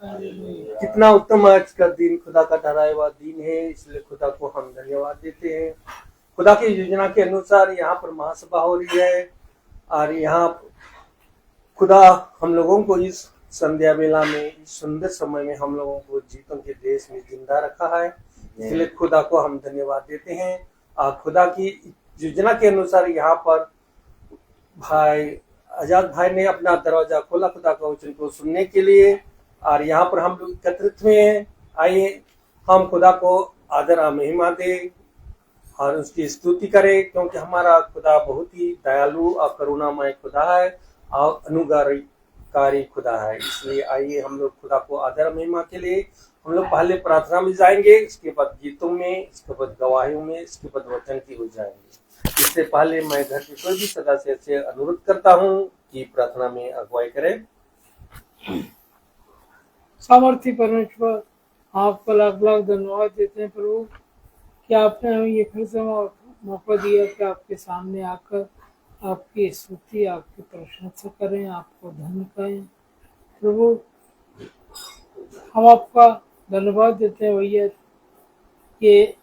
कितना उत्तम आज का दिन खुदा का ठहराया हुआ दिन है, इसलिए खुदा को हम धन्यवाद देते हैं। खुदा की योजना के अनुसार यहाँ पर महासभा हो रही है और यहाँ खुदा हम लोगों को इस संध्या बेला में, इस सुंदर समय में हम लोगों को जीतों के देश में जिंदा रखा है, इसलिए खुदा को हम धन्यवाद देते हैं। और खुदा की योजना के अनुसार यहाँ पर भाई आजाद भाई ने अपना दरवाजा खोला खुदा का वचन को सुनने के लिए, और यहाँ पर हम लोग एकत्रित हुए हैं। आइए हम खुदा को आदर और महिमा दें और उसकी स्तुति करें, क्योंकि हमारा खुदा बहुत ही दयालु और करुणामय खुदा है और अनुग्रहकारी खुदा है। इसलिए आइए हम लोग खुदा को आदर महिमा के लिए हम लोग पहले प्रार्थना में जाएंगे, इसके बाद गीतों में, इसके बाद गवाहियों में, इसके बाद वचन की हो जाएंगे। इससे पहले मैं घर के कोई भी सदस्य से अनुरोध करता हूँ कि प्रार्थना में अगुवाई करें। सामर्थ्य परमेश्वर, आपको लाख लाख धन्यवाद देते हैं प्रभु कि आपने हमें ये फिर से मौका दिया कि आपके सामने आकर आपकी स्तुति, आपकी प्रशंसा करें, आपको धन्य कहें। प्रभु हम आपका धन्यवाद देते हैं भैया कि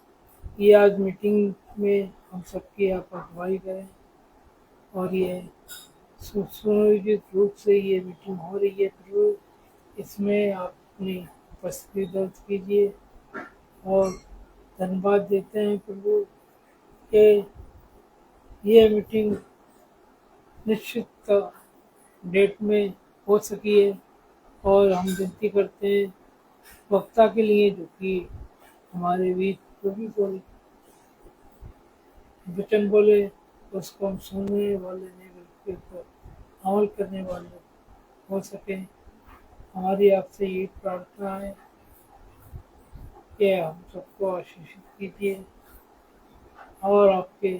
ये आज मीटिंग में हम सबकी आप अगुवाई करें और ये सुनियोजित रूप से ये मीटिंग हो रही है प्रभु, इसमें आप अपनी उपस्थिति दर्ज कीजिए। और धन्यवाद देते हैं प्रभु कि ये मीटिंग निश्चित डेट में हो सकी है, और हम विनती करते हैं वक्ता के लिए जो कि हमारे बीच जो भी कोई वचन बोले उसको हम सुनने वाले नहीं बल्कि उसको अमल करने वाले हो सके। हमारी आपसे ये प्रार्थना है कि हम सबको आशीषित कीजिए और आपके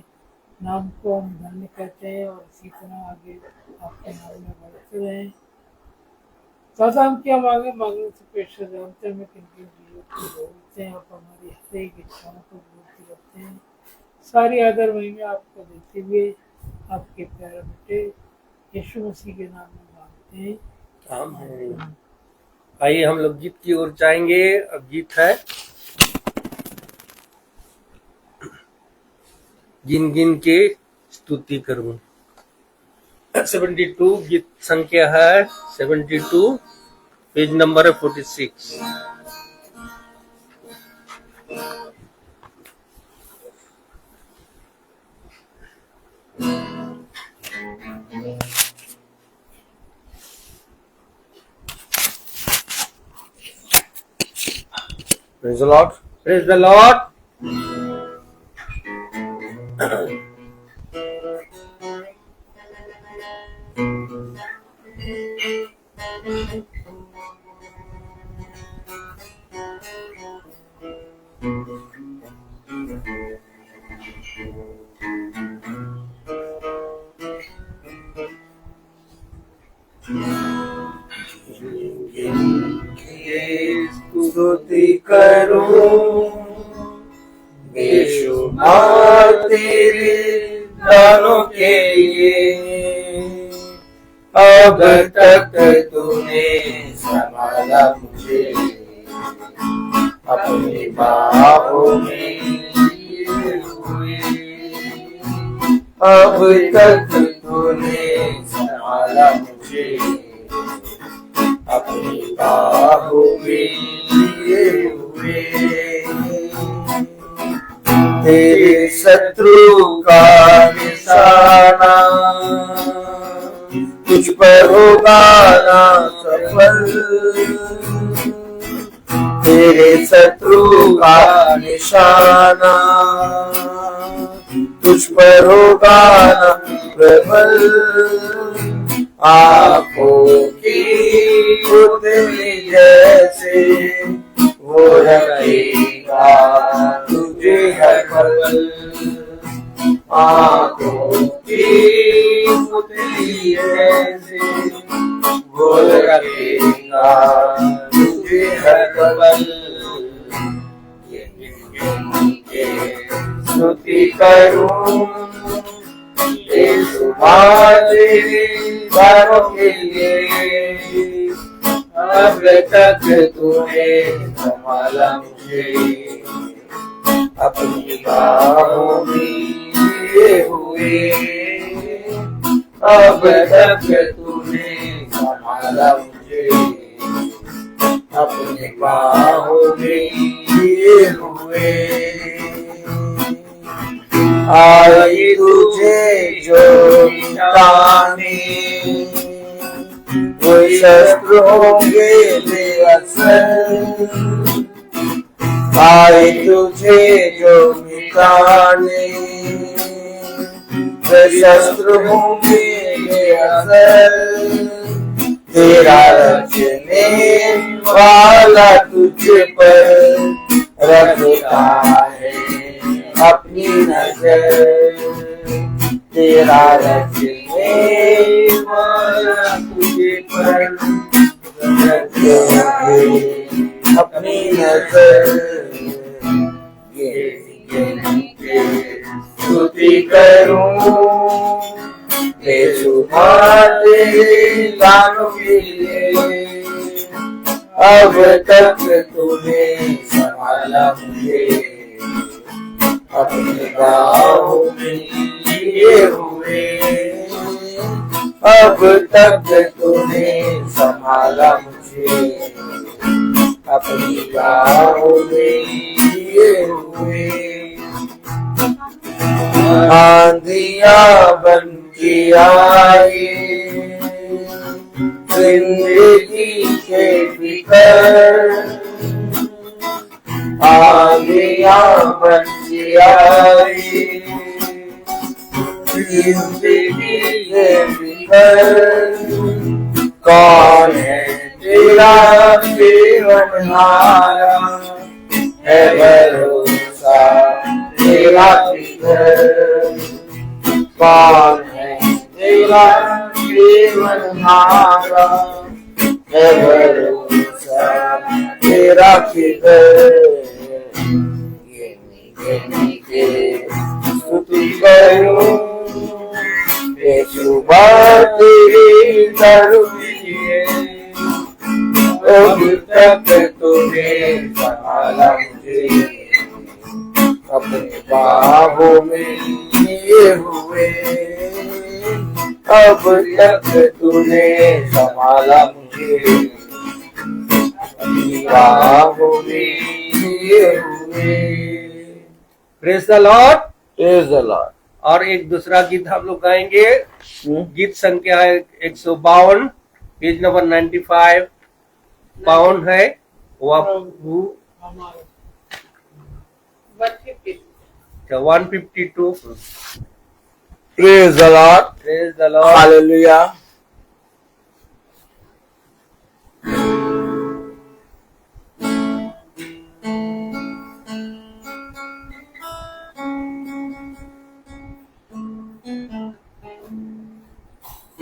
नाम को हम धन्य कहते हैं और इसी तरह आगे आपके नाम में बढ़ते रहें। दादा हम क्या मांगने से पेशा जानते हैं, किन किन चीज़ों को बोलते हैं, आप हमारी हर एक इच्छाओं को पूर्ति करते हैं। सारी आदर महिमा आपको देते हुए आपके प्यारे बेटे यीशु मसीह के नाम में मांगते हैं, आमीन। आइए हम लोग गीत की ओर जाएंगे। अब गीत है गिन गिन के स्तुति करूं। 72 गीत संख्या है 72, पेज नंबर है 46। Praise the Lord. Praise the Lord. स्तुति करूं बेशुमार तेरे दानों के लिए, अब तक तूने संभाला मुझे अपनी बाहों में लिए हुए, अब तक तूने संभाला मुझे अपनी बाहों में लिए हुए। तेरे शत्रु का निशाना तुझ पर होगा ना सफल, तेरे शत्रु का निशाना तुझ पर होगा ना प्रबल। आँखों की पुतली जैसे वो रखेगा तुझे हर पल, आँखों की पुतली जैसे वो रखेगा तुझे हर पल। स्तुति करूं तेरे दानों के लिए, अब तक तूने संभाला मुझे, अपनी बाहों में लिए हुए। अब तक तूने संभाला मुझे, अपनी बाहों में लिए हुए। आई तुझे जो मिटाने, वो शस्त्र होंगे बेअसर। आई तुझे जो मिटाने, वो शस्त्र होंगे बेअसर। तेरा रचने वाला तुझ पर रखता है अपनी नजर। तेरा रचने वाला तुझे पर रखता है अपनी नजर। स्तुति करूं बेशुमार तेरे गानों के लिए। अब तक तूने संभाला मुझे, अपनी बाहों में लिए हुए। अब तक तूने संभाला मुझे, अपनी बाहों में लिए हुए। आंधियां बन के आए जिंदगी के भीतर। आंधियां बन के आए जिंदगी के भीतर। कौन है तेरा जीवनहारा, है भरोसा तेरा किधर। कौन है तेरा जीवनहारा, है भरोसा तेरा किधर। स्तुति करूं बेशुमार तेरी करुणा। अब तक तूने संभाला मुझे, अपने बाहों में लिए हुए। अब तक तूने संभाला मुझे, अपनी बाहों में लिए हुए। Praise the Lord, praise the Lord. और एक दूसरा गीत हम लोग गाएंगे। गीत संख्या है 152, पेज नंबर 95 पाउंड है। हमारे 152। Praise the Lord, praise the Lord. Hallelujah.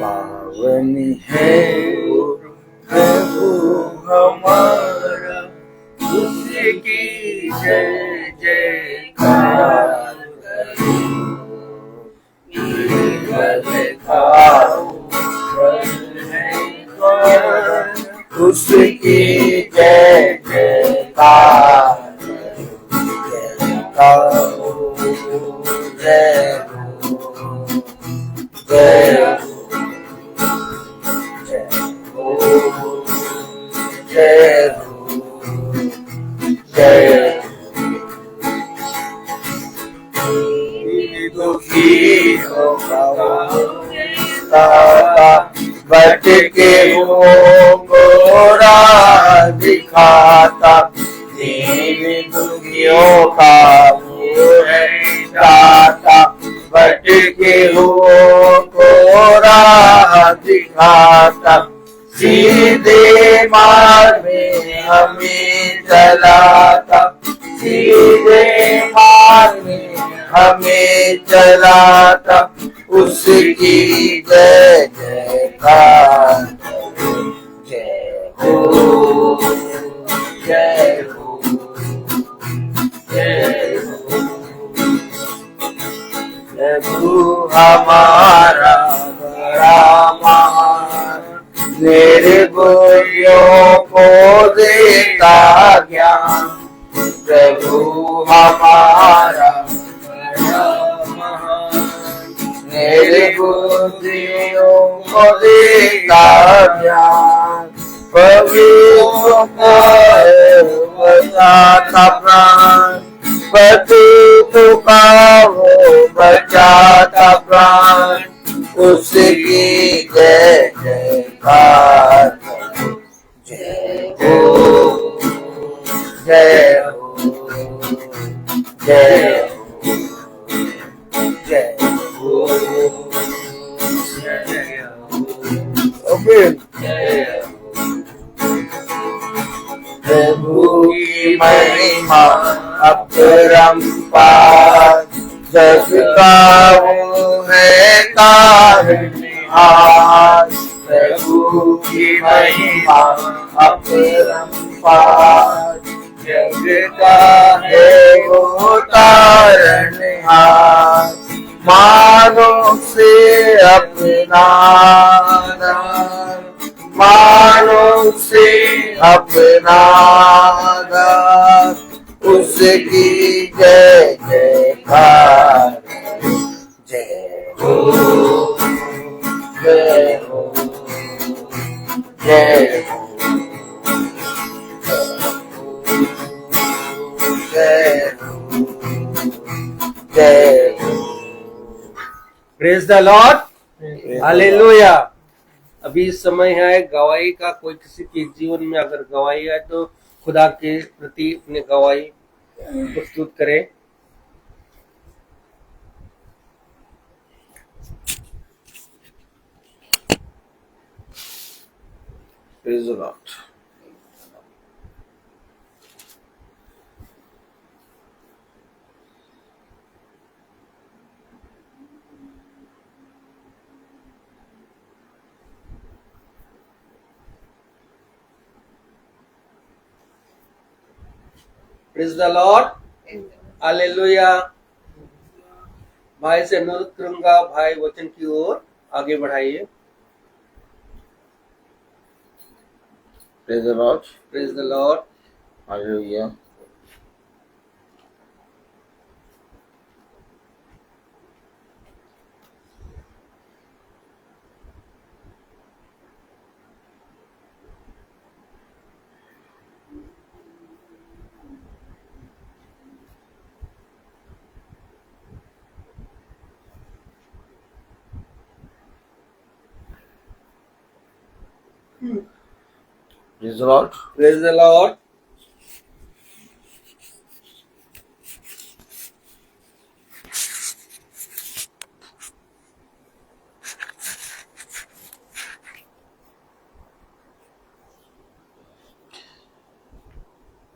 पावन है वो प्रभु हमारा, उसकी जय जयकार करो। उसकी जय जयकार करो। जय हो, जय हो, जय हो, जय दुखी हो भटके हो गोरा दिखाता। दीन दुखियों का वो है दाता। भटके हो गोरा दिखाता। सीधे मार्ग में हमें चलाता। सीधे मार्ग में हमें चलाता। उसकी जय जयकार। जय हो, जय हो, जय हो। प्रभु हमारा बड़ा महान, निर्भयों का ज्ञान प्रभु हमारा बड़ा महान। निर्बुद्धियों को देता ज्ञान पवित्र बचाता प्राण पतित का वो बचाता प्राण उसकी जय जयकार जय हो जय हो जय हो जय हो जय हो प्रभु की महिमा अपरंपार जग का वो है तारनहार प्रभु की महिमा अपरंपार जग का है वो तारनहार मानो से अपना मानो से अपना उसकी जय जयकार जय हो जय हो जय हो जय हो जय हो। Praise the Lord, hallelujah. अभी समय है गवाही का। कोई किसी के जीवन में अगर गवाही है तो खुदा के प्रति अपनी गवाही प्रस्तुत करें। Praise the Lord. Praise the Lord, hallelujah. भाई से अनुरोध करूंगा, भाई वचन की ओर आगे बढ़ाइए। Praise the Lord. Praise the Lord, Hallelujah. Praise the Lord. Praise the Lord.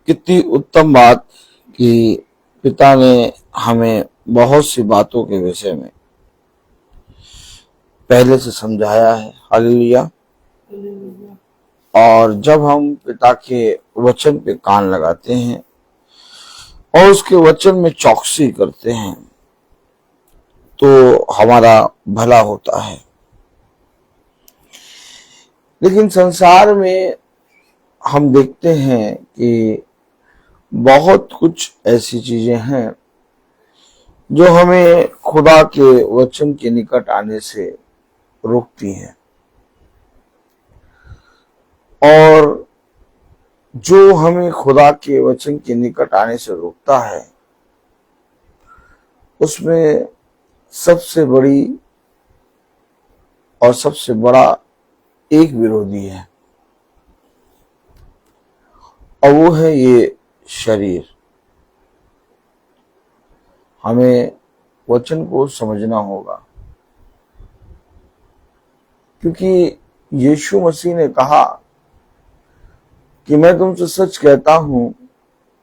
कितनी उत्तम बात कि पिता ने हमें बहुत सी बातों के विषय में पहले से समझाया है। हालेलुया। और जब हम पिता के वचन पे कान लगाते हैं और उसके वचन में चौकसी करते हैं तो हमारा भला होता है। लेकिन संसार में हम देखते हैं कि बहुत कुछ ऐसी चीजें हैं जो हमें खुदा के वचन के निकट आने से रोकती हैं, और जो हमें खुदा के वचन के निकट आने से रोकता है उसमें सबसे बड़ी और सबसे बड़ा एक विरोधी है, और वो है ये शरीर। हमें वचन को समझना होगा, क्योंकि यीशु मसीह ने कहा कि मैं तुमसे सच कहता हूं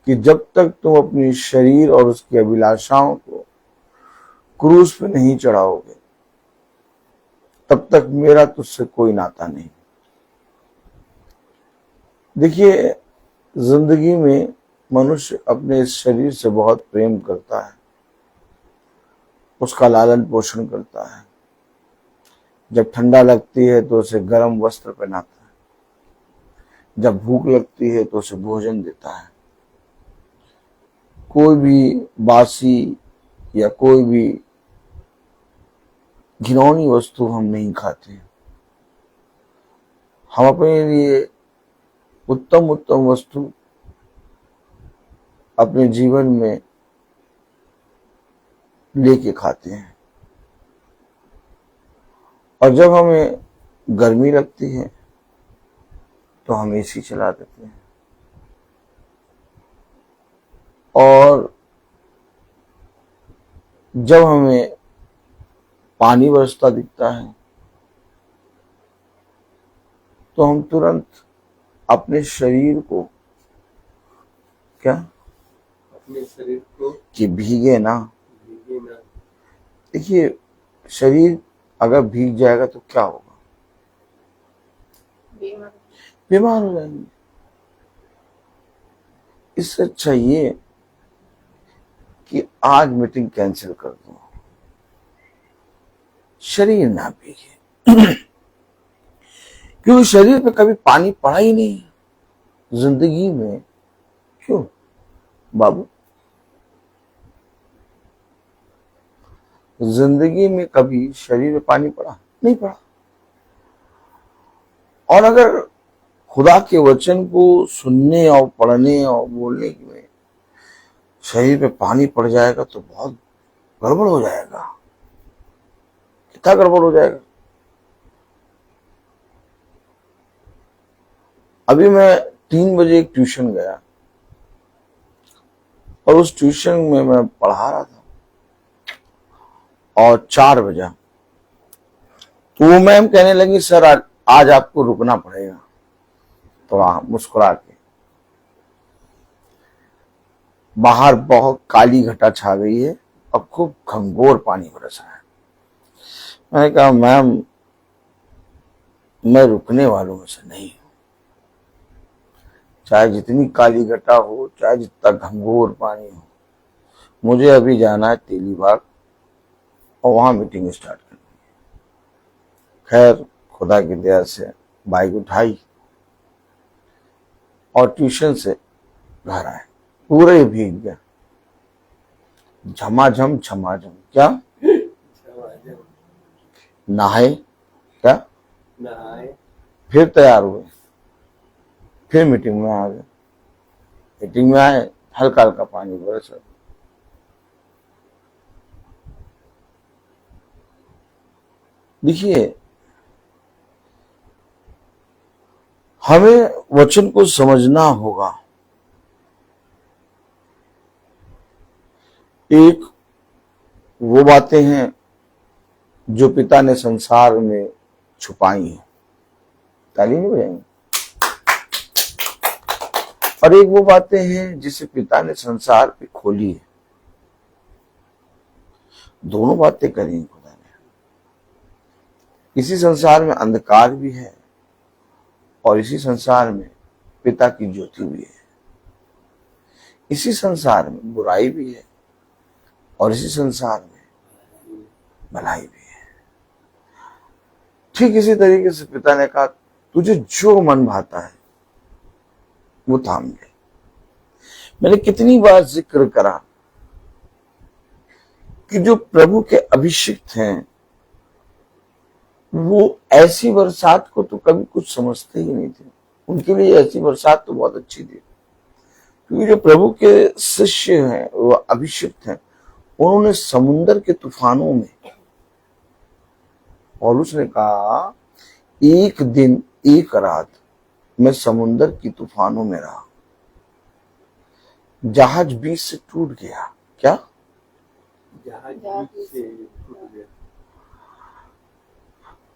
कि जब तक तुम अपनी शरीर और उसकी अभिलाषाओं को क्रूस पे नहीं चढ़ाओगे तब तक मेरा तुझसे कोई नाता नहीं। देखिए, जिंदगी में मनुष्य अपने इस शरीर से बहुत प्रेम करता है, उसका लालन पोषण करता है। जब ठंडा लगती है तो उसे गर्म वस्त्र पहनाता है, जब भूख लगती है तो उसे भोजन देता है। कोई भी बासी या कोई भी घिनौनी वस्तु हम नहीं खाते। हम अपने लिए उत्तम उत्तम वस्तु अपने जीवन में लेके खाते हैं। और जब हमें गर्मी लगती है तो हम एसी चला देते हैं। और जब हमें पानी बरसता दिखता है तो हम तुरंत अपने शरीर को क्या अपने शरीर को कि भीगे ना। भीगे ना। देखिए, शरीर अगर भीग जाएगा तो क्या होगा? बीमार हो जाएंगे। इससे अच्छा ये कि आज मीटिंग कैंसिल कर दो, शरीर ना भीगे। क्योंकि शरीर पे कभी पानी पड़ा ही नहीं जिंदगी में। क्यों बाबू? जिंदगी में कभी शरीर में पानी पड़ा नहीं पड़ा। और अगर खुदा के वचन को सुनने और पढ़ने और बोलने में शरीर पे पानी पड़ जाएगा तो बहुत गड़बड़ हो जाएगा। कितना गड़बड़ हो जाएगा? अभी मैं 3 बजे एक ट्यूशन गया और उस ट्यूशन में मैं पढ़ा रहा था और 4 बजा तो वो मैम कहने लगी, सर आज आपको रुकना पड़ेगा। थोड़ा मुस्कुरा के। बाहर बहुत काली घटा छा गई है और खूब घंघोर पानी बरस रहा है। मैंने कहा, मैम मैं रुकने वालों में से नहीं हूं। चाहे जितनी काली घटा हो, चाहे जितना घंघोर पानी हो, मुझे अभी जाना है तेलीबाग और वहां मीटिंग स्टार्ट करनी है। खैर खुदा की दया से बाइक उठाई और ट्यूशन से घर आए। पूरे ही भीग गया, झमाझम झमाझम। क्या नहाए? क्या नहाए? फिर तैयार हुए, फिर मीटिंग में आ गए। मीटिंग में आए, हल्का हल्का पानी बरसा। देखिए, हमें वचन को समझना होगा। एक वो बातें हैं जो पिता ने संसार में छुपाई हैं। ताली नहीं बजाएंगे? और एक वो बातें हैं जिसे पिता ने संसार पे खोली है। दोनों बातें करी खुदा ने। इसी संसार में अंधकार भी है और इसी संसार में पिता की ज्योति भी है। इसी संसार में बुराई भी है और इसी संसार में भलाई भी है। ठीक इसी तरीके से पिता ने कहा, तुझे जो मन भाता है वो थाम ले। मैंने कितनी बार जिक्र करा कि जो प्रभु के अभिषिक्त हैं वो ऐसी बरसात को तो कभी कुछ समझते ही नहीं थे। उनके लिए ऐसी बरसात तो बहुत अच्छी थी, क्योंकि जो प्रभु के शिष्य हैं, वो अभिषिक्त हैं, उन्होंने समुद्र के तूफानों में, पौलुस ने कहा, एक दिन एक रात मैं समुद्र की तूफानों में रहा, जहाज बीच से टूट गया। क्या? जहाज बीच से टूट गया।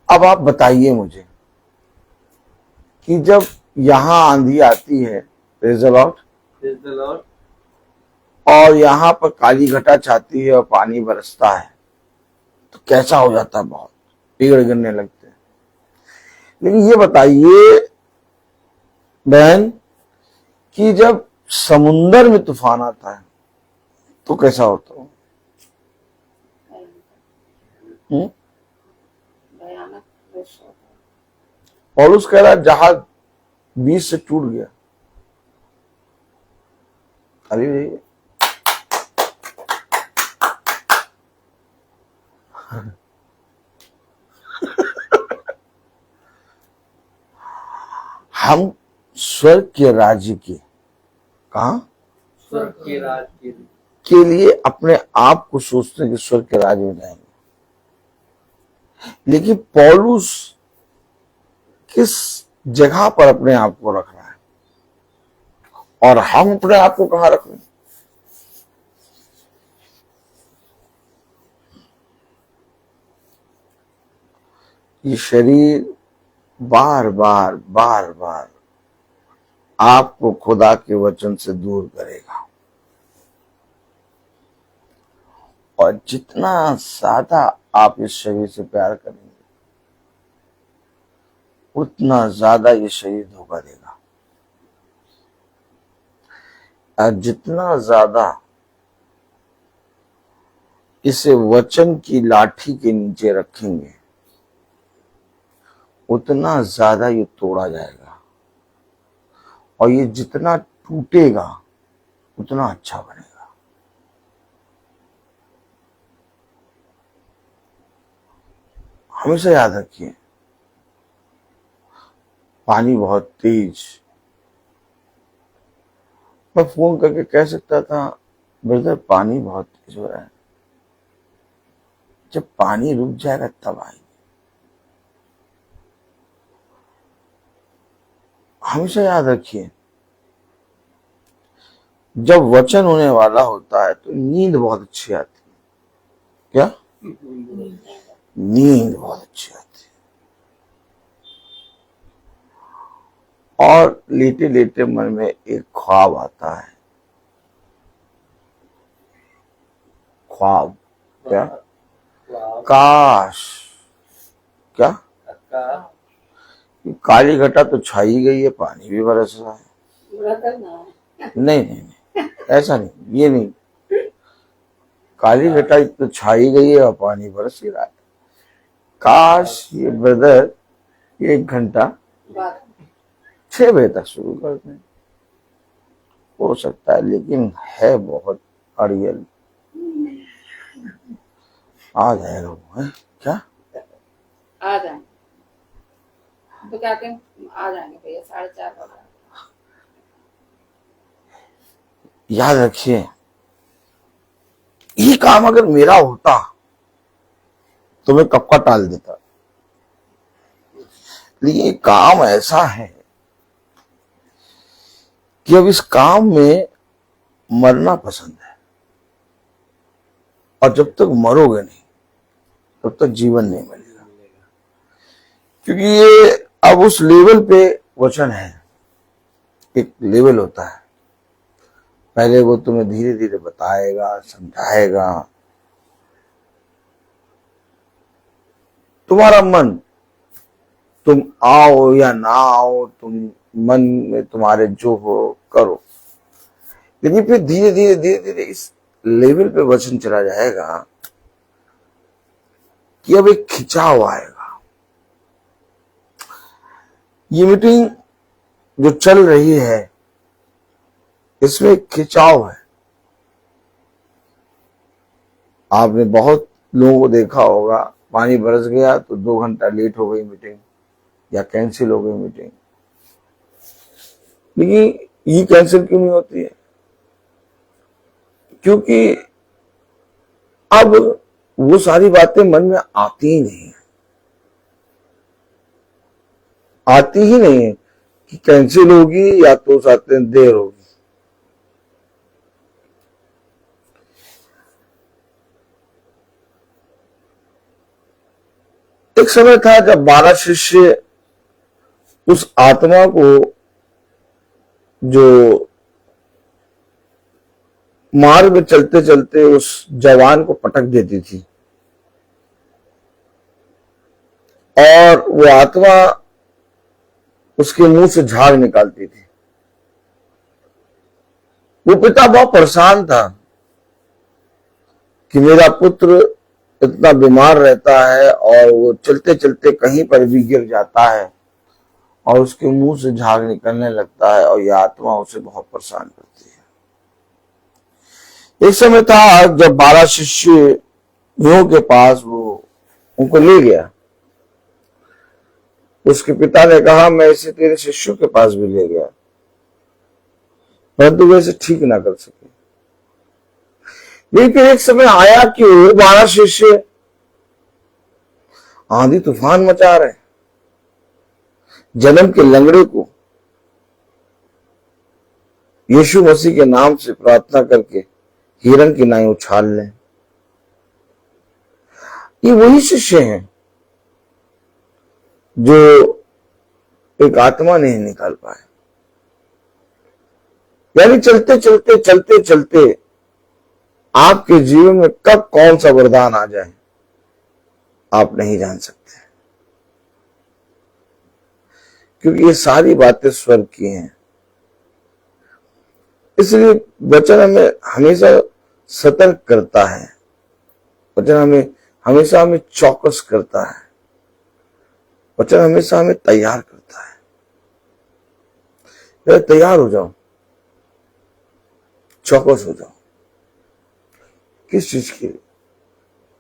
अब आप बताइए मुझे कि जब यहां आंधी आती है, प्रेज़ द लॉर्ड, और यहां पर काली घटा छाती है और पानी बरसता है तो कैसा हो जाता है? बहुत पेड़ गिरने लगते हैं। लेकिन ये बताइए बहन कि जब समुंदर में तूफान आता है तो कैसा होता है? पौलुस कह रहा है, जहाज बीच से टूट गया। अरे हम स्वर्ग के राज्य के कहा स्वर्ग के राज के लिए अपने आप को सोचते हैं कि स्वर्ग के राज्य में जाएंगे, लेकिन पौलुस किस जगह पर अपने आप को रख रहा है और हम अपने आप को कहां रख रहे हैं? ये शरीर बार बार बार बार आपको खुदा के वचन से दूर करेगा, और जितना ज्यादा आप इस शरीर से प्यार करेंगे उतना ज्यादा ये शरीर धोखा देगा, और जितना ज्यादा इसे वचन की लाठी के नीचे रखेंगे उतना ज्यादा ये तोड़ा जाएगा, और ये जितना टूटेगा उतना अच्छा बनेगा। हमेशा याद रखिए, पानी बहुत तेज। मैं फोन करके कह सकता था ब्रदर पानी बहुत तेज हो रहा है, जब पानी रुक जाएगा तब आएंगे। हमेशा याद रखिए, जब वचन होने वाला होता है तो नींद बहुत अच्छी आती है। क्या? नींद बहुत अच्छी आती है, और लेटे लेटे मन में एक ख्वाब आता है। ख्वाब क्या? काश क्या? काली घटा तो छाई गई है, पानी भी बरस रहा है। नहीं नहीं नहीं, ऐसा नहीं, ये नहीं। काली घटा तो छाई गई है और पानी बरस ही रहा है। काश ये ब्रदर 1 घंटा 6 बजे तक शुरू कर दें, हो सकता है, लेकिन है बहुत अड़ियल। आ जाएगा वो, है क्या? आ जाएंगे तो क्या कहें, आ जाएंगे भैया 4:30 बजे। याद रखिए, ये काम अगर मेरा होता तो मैं कब का टाल देता, लेकिन ये काम ऐसा है कि अब इस काम में मरना पसंद है, और जब तक मरोगे नहीं तब तक जीवन नहीं मिलेगा, क्योंकि ये अब उस लेवल पे वचन है। एक लेवल होता है, पहले वो तुम्हें धीरे धीरे बताएगा, समझाएगा। तुम्हारा मन, तुम आओ या ना आओ, तुम मन में तुम्हारे जो हो करो, लेकिन फिर धीरे धीरे धीरे धीरे इस लेवल पे वचन चला जाएगा कि अब एक खिंचाव आएगा। ये मीटिंग जो चल रही है इसमें एक खिंचाव है। आपने बहुत लोगों को देखा होगा, पानी बरस गया तो 2 घंटा लेट हो गई मीटिंग या कैंसिल हो गई मीटिंग। लेकिन ये कैंसिल क्यों नहीं होती है? क्योंकि अब वो सारी बातें मन में आती ही नहीं है, आती ही नहीं है कि कैंसिल होगी या तो साथ में देर होगी। एक समय था जब 12 शिष्य उस आत्मा को जो मार्ग में चलते चलते उस जवान को पटक देती थी, और वो आत्मा उसके मुंह से झाग निकालती थी। वो पिता बहुत परेशान था कि मेरा पुत्र इतना बीमार रहता है और वो चलते चलते कहीं पर भी गिर जाता है और उसके मुंह से झाग निकलने लगता है और यह आत्मा उसे बहुत परेशान करती है। एक समय था जब 12 शिष्यों के पास वो उनको ले गया। उसके पिता ने कहा, मैं इसे तेरे शिष्यों के पास भी ले गया, परंतु वे इसे ठीक ना कर सके। लेकिन फिर एक समय आया कि वो 12 शिष्य आंधी तूफान मचा रहे, जन्म के लंगड़े को यीशु मसीह के नाम से प्रार्थना करके हिरण की नाई उछाल लें। ये वही शिष्य हैं जो एक आत्मा नहीं निकाल पाए। यानी चलते चलते चलते चलते आपके जीवन में कब कौन सा वरदान आ जाए आप नहीं जान सकते, क्योंकि ये सारी बातें स्वर्ग की हैं। इसलिए वचन हमें हमेशा सतर्क करता है, वचन हमेशा हमें चौकस करता है, वचन हमेशा हमें तैयार करता है। तैयार हो जाओ, चौकस हो जाओ। किस चीज के लिए?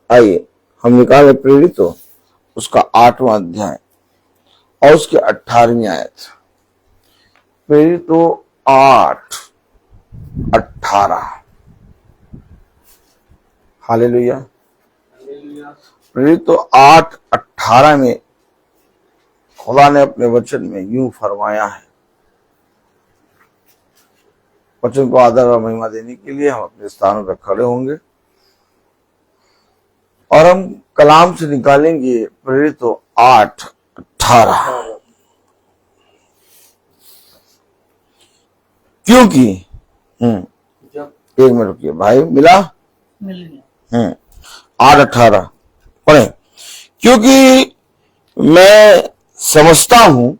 आइए हम निकाले प्रेरितों उसका 8वां अध्याय और उसके 18वीं आयत। प्रेरितों 8:18। हालेलुया। प्रेरितों 8:18 में खुदा ने अपने वचन में यूं फरमाया है। वचन को आदर और महिमा देने के लिए हम अपने स्थानों पर खड़े होंगे और हम कलाम से निकालेंगे प्रेरितों 8:18। क्योंकि एक मिनट रुकिए भाई, मिला? मिल गया। 8:18 पढ़े। क्योंकि मैं समझता हूं,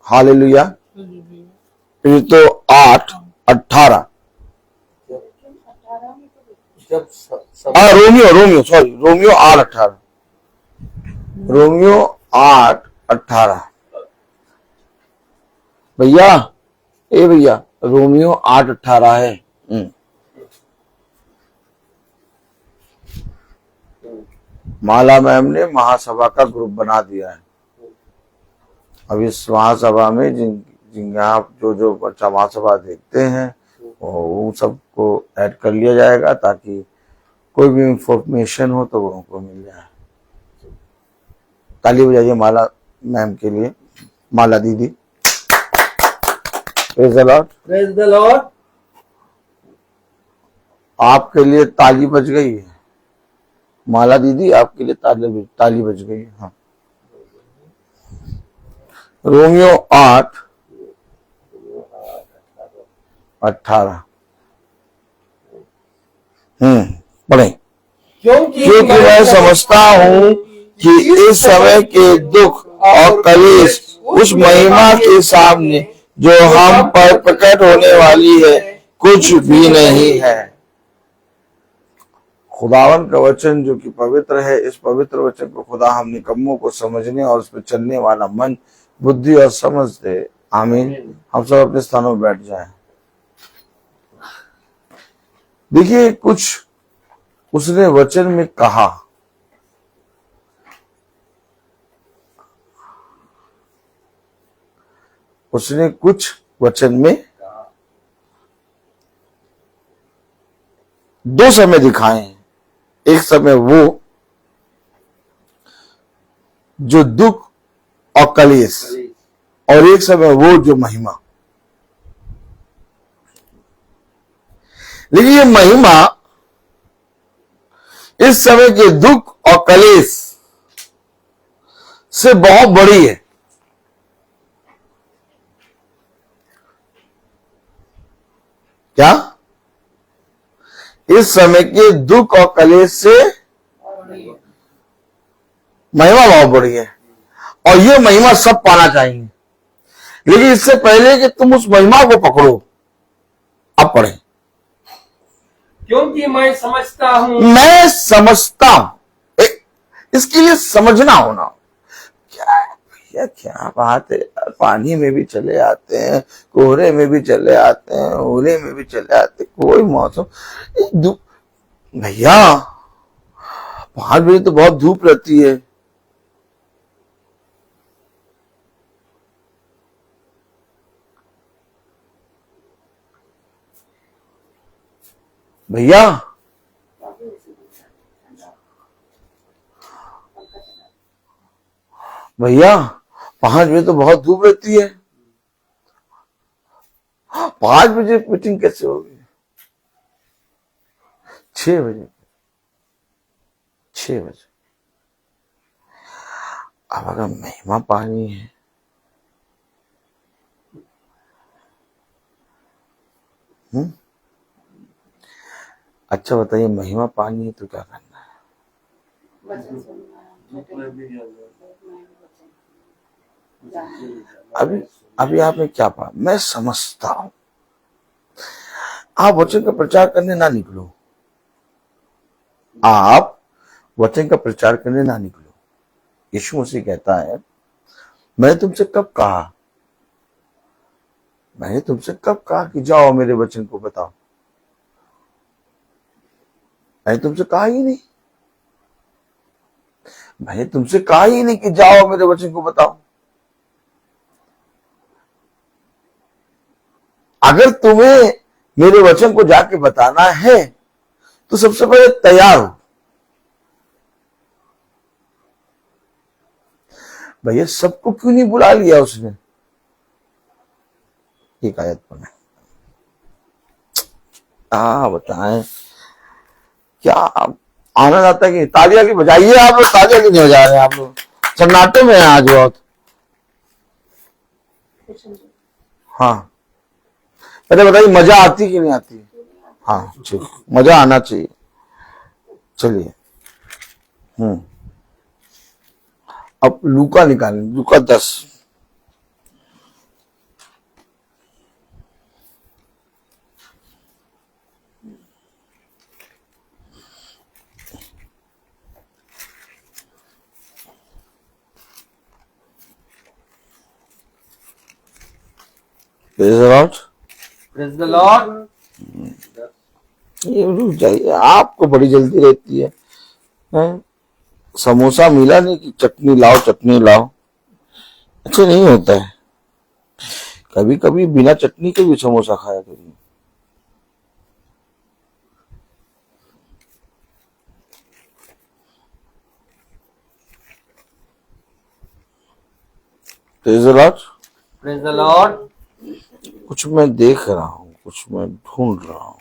हालेलुया। प्रेरितों 8:18। रोमियो 8:18। रोमियो 8:18। भैया, भैया रोमियो 8:18 है। माला मैम ने महासभा का ग्रुप बना दिया है। अब इस महासभा में जिन आप जो बच्चा महासभा देखते हैं वो सबको ऐड कर लिया जाएगा, ताकि कोई भी इंफॉर्मेशन हो तो वो उनको मिल जाए। ताली बजाइए माला मैम के लिए, माला दीदी। Praise the Lord, praise the Lord. आपके लिए ताली बज गई है माला दीदी, आपके लिए ताली बज गई है। हाँ, रोमियो 8:18 पढ़े। क्योंकि मैं समझता हूं कि इस समय के दुख और कलेश उस महिमा के सामने जो हम पर प्रकट होने वाली है कुछ भी नहीं है। खुदावन का वचन जो कि पवित्र है, इस पवित्र वचन को खुदा हम निकम्मों को समझने और उस पर चलने वाला मन, बुद्धि और समझ दे। आमीन। हम सब अपने स्थानों में बैठ जाएं। देखिए, कुछ उसने वचन में कहा। उसने कुछ वचन में 2 समय दिखाए हैं। एक समय वो जो दुख और कलेश, और एक समय वो जो महिमा। लेकिन ये महिमा इस समय के दुख और कलेश से बहुत बड़ी है। क्या? इस समय के दुख और कलेश से महिमा बहुत बड़ी है, और ये महिमा सब पाना चाहेंगे। लेकिन इससे पहले कि तुम उस महिमा को पकड़ो, अब पढ़े। क्योंकि मैं समझता हूं, इसके लिए समझना होना। क्या भैया क्या बात है यार, पानी में भी चले आते हैं, कोहरे में भी चले आते हैं, ओले में भी चले आते हैं, कोई मौसम। भैया 5 बजे तो बहुत धूप रहती है। भैया भैया 5 बजे तो बहुत धूप रहती है। 5 बजे मीटिंग कैसे होगी? 6 बजे। 6 बजे। अब अगर महिमा पानी है, अच्छा बताइए, महिमा पानी है तो क्या करना है? वचन सुनना है, अभी अभी आपने क्या पढ़ा? मैं समझता हूं आप वचन का प्रचार करने ना निकलो। आप वचन का प्रचार करने ना निकलो। यीशु मसीह कहता है, मैंने तुमसे कब कहा, मैंने तुमसे कब कहा कि जाओ मेरे वचन को बताओ? मैंने तुमसे कहा ही नहीं। मैंने तुमसे कहा ही नहीं कि जाओ मेरे वचन को बताओ। अगर तुम्हें मेरे वचन को जाके बताना है तो सबसे पहले तैयार हो। भैया सबको क्यों नहीं बुला लिया उसने? एक आयत पढ़े, बताएं क्या आनंद आता है कि तालियां की बजाइए आप लोग, तालियां की नहीं बजा रहे हैं आप लोग, सन्नाटे में है आज बहुत। हाँ पहले बताइए, मजा आती कि नहीं आती? हाँ ठीक, मजा आना चाहिए। चलिए अब लूका निकालें, लूका 10। Praise the Lord. ये रुक जाइए, आपको बड़ी जल्दी रहती है, हैं? समोसा मिला नहीं कि चटनी लाओ चटनी लाओ, अच्छा नहीं होता है। कभी कभी बिना चटनी के भी समोसा खाया करिए। Praise the Lord. Praise the Lord. कुछ मैं देख रहा हूँ, कुछ मैं ढूंढ रहा हूँ।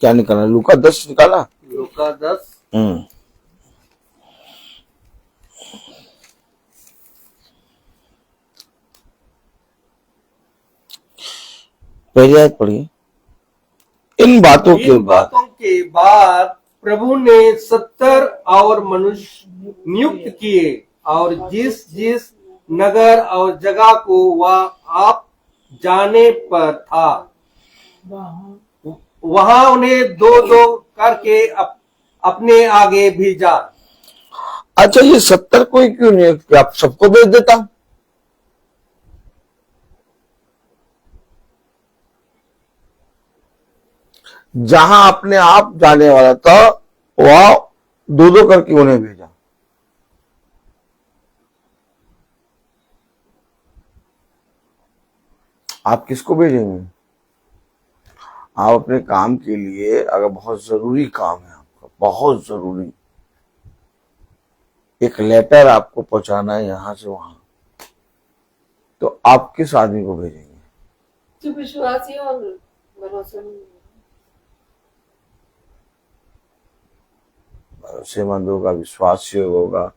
क्या निकाला? लूका 10 निकाला। लूका 10। पहली आयत पढ़िए। इन बातों के बाद प्रभु ने 70 और मनुष्य नियुक्त किए, और जिस जिस नगर और जगह को वह आप जाने पर था, वहां उन्हें दो दो करके अपने आगे भेजा। अच्छा ये 70 को ही क्यों नहीं, आप सबको भेज देता? जहां अपने आप जाने वाला था वहां दो दो करके उन्हें भेजा। आप किसको भेजेंगे? आप अपने काम के लिए, अगर बहुत जरूरी काम है आपका, बहुत जरूरी, एक लेटर आपको पहुंचाना है यहां से वहां, तो आप किस आदमी को भेजेंगे? जो विश्वासी और भरोसेमंद। भरोसेमंद होगा, विश्वासी होगा,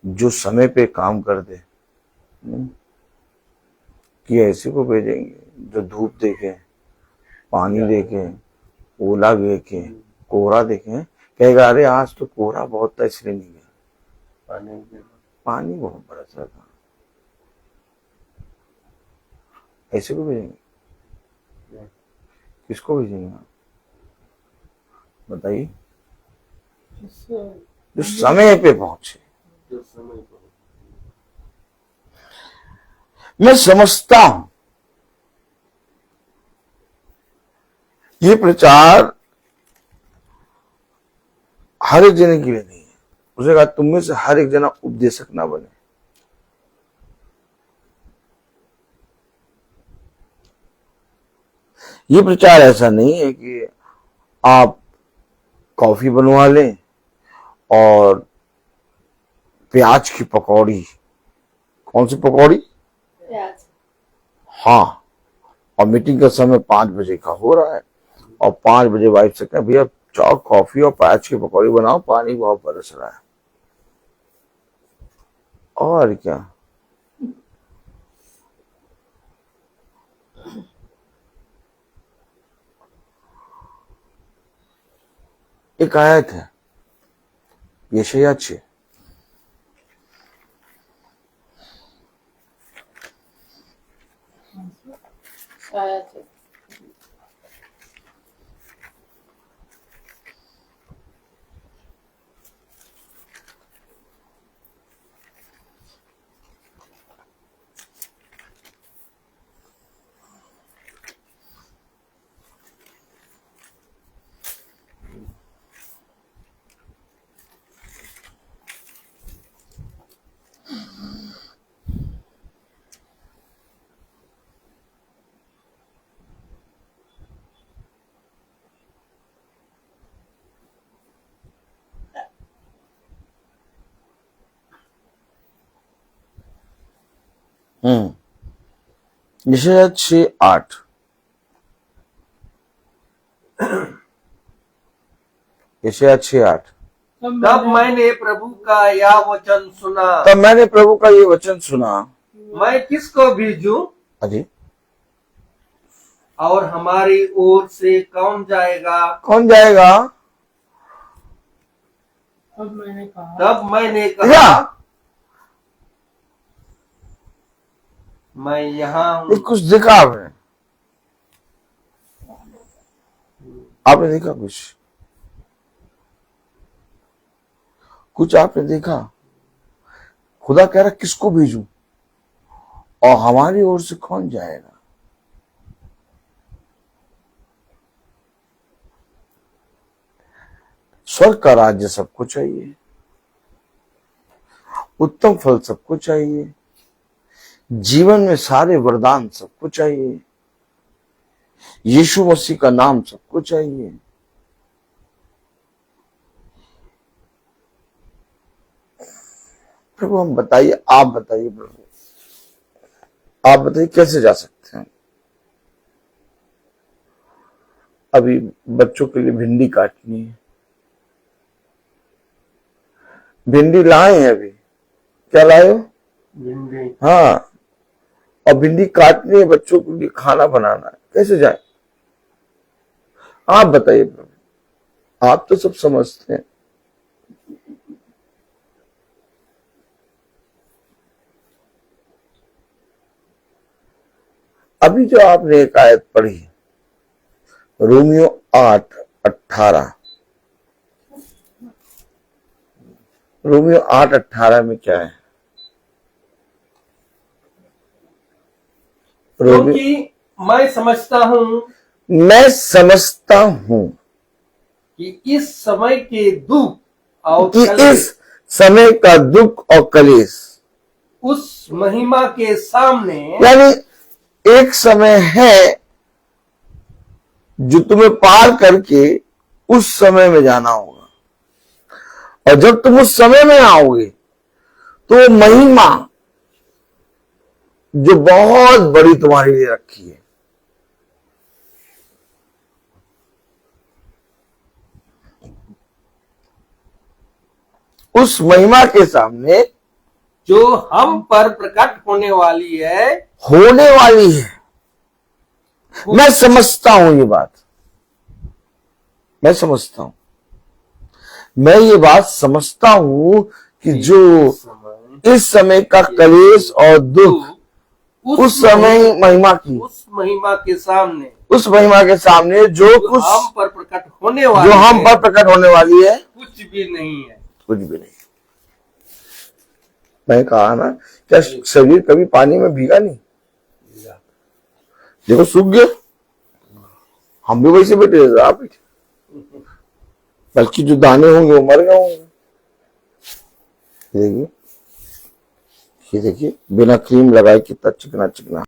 जो समय पे काम कर दे। कि ऐसे को भेजेंगे जो धूप देखे, पानी देखे, ओला देखे, कोहरा देखे, कहेगा अरे आज तो कोहरा बहुत था इसलिए नहीं गया, पानी बहुत बरस रहा था। ऐसे को भेजेंगे? किसको भेजेंगे आप बताइए? जो समय पे पहुंचे। मैं समझता हूं ये प्रचार हर एक जने के लिए नहीं है। उसने कहा तुम में से हर एक जना उपदेशक ना बने। ये प्रचार ऐसा नहीं है कि आप कॉफी बनवा लें और प्याज की पकौड़ी, कौन सी पकौड़ी? प्याज। हाँ, और मीटिंग का समय 5 बजे का हो रहा है और 5 बजे वाइफ से कहें भैया चाय कॉफी और प्याज की पकौड़ी बनाओ, पानी बहुत बरस रहा है। और क्या, एक आयत है यशायाह 6, शायद। यशायाह 6:8, यशायाह 6:8। तब मैंने प्रभु का यह वचन सुना, तब मैंने प्रभु का ये वचन सुना, मैं किसको भेजूं अजी और हमारी ओर से कौन जाएगा? कौन जाएगा? तब मैंने कहा, तब मैंने क्या? कहा मैं यहाँ ये हूँ। कुछ दिखा आपने? आपने देखा कुछ आपने देखा? खुदा कह रहा किसको भेजूं और हमारी ओर से कौन जाएगा? स्वर्ग का राज्य सबको चाहिए, उत्तम फल सबको चाहिए, जीवन में सारे वरदान सबको चाहिए, यीशु मसीह का नाम सबको चाहिए। प्रभु हम बताइए, आप बताइए प्रभु, आप बताइए कैसे जा सकते हैं? अभी बच्चों के लिए भिंडी काटनी है, भिंडी लाए हैं अभी, क्या लाए हो? भिंडी। हाँ, और भिंडी काटनी है, बच्चों के लिए खाना बनाना है, कैसे जाए? आप बताइए प्रभु, आप तो सब समझते हैं। अभी जो आपने एक आयत पढ़ी, रोमियो 8:18, रोमियो 8:18 में क्या है? क्योंकि मैं समझता हूँ कि इस समय के दुख और कि कलेश इस समय का दुख और कलेश उस महिमा के सामने यानी एक समय है जो तुम्हें पार करके उस समय में जाना होगा, और जब तुम उस समय में आओगे तो महिमा जो बहुत बड़ी तुम्हारे लिए रखी है, उस महिमा के सामने जो हम पर प्रकट होने वाली है, होने वाली है। मैं समझता हूं ये बात, मैं समझता हूं, मैं ये बात समझता हूं कि जो इस समय का कलेश और दुख उस समय महिमा की, उस महिमा के सामने, उस महिमा के सामने जो कुछ हम पर प्रकट होने वाली जो हम है, पर प्रकट होने वाली है, कुछ भी नहीं है। कुछ भी नहीं। मैं कहा ना, क्या शरीर कभी पानी में भीगा नहीं? देखो सूख गया, हम भी वैसे बैठे थे, आप भी, बल्कि जो दाने होंगे वो मर गए होंगे। देखिए, ये देखिए, बिना क्रीम लगाए कितना चिकना चिकना।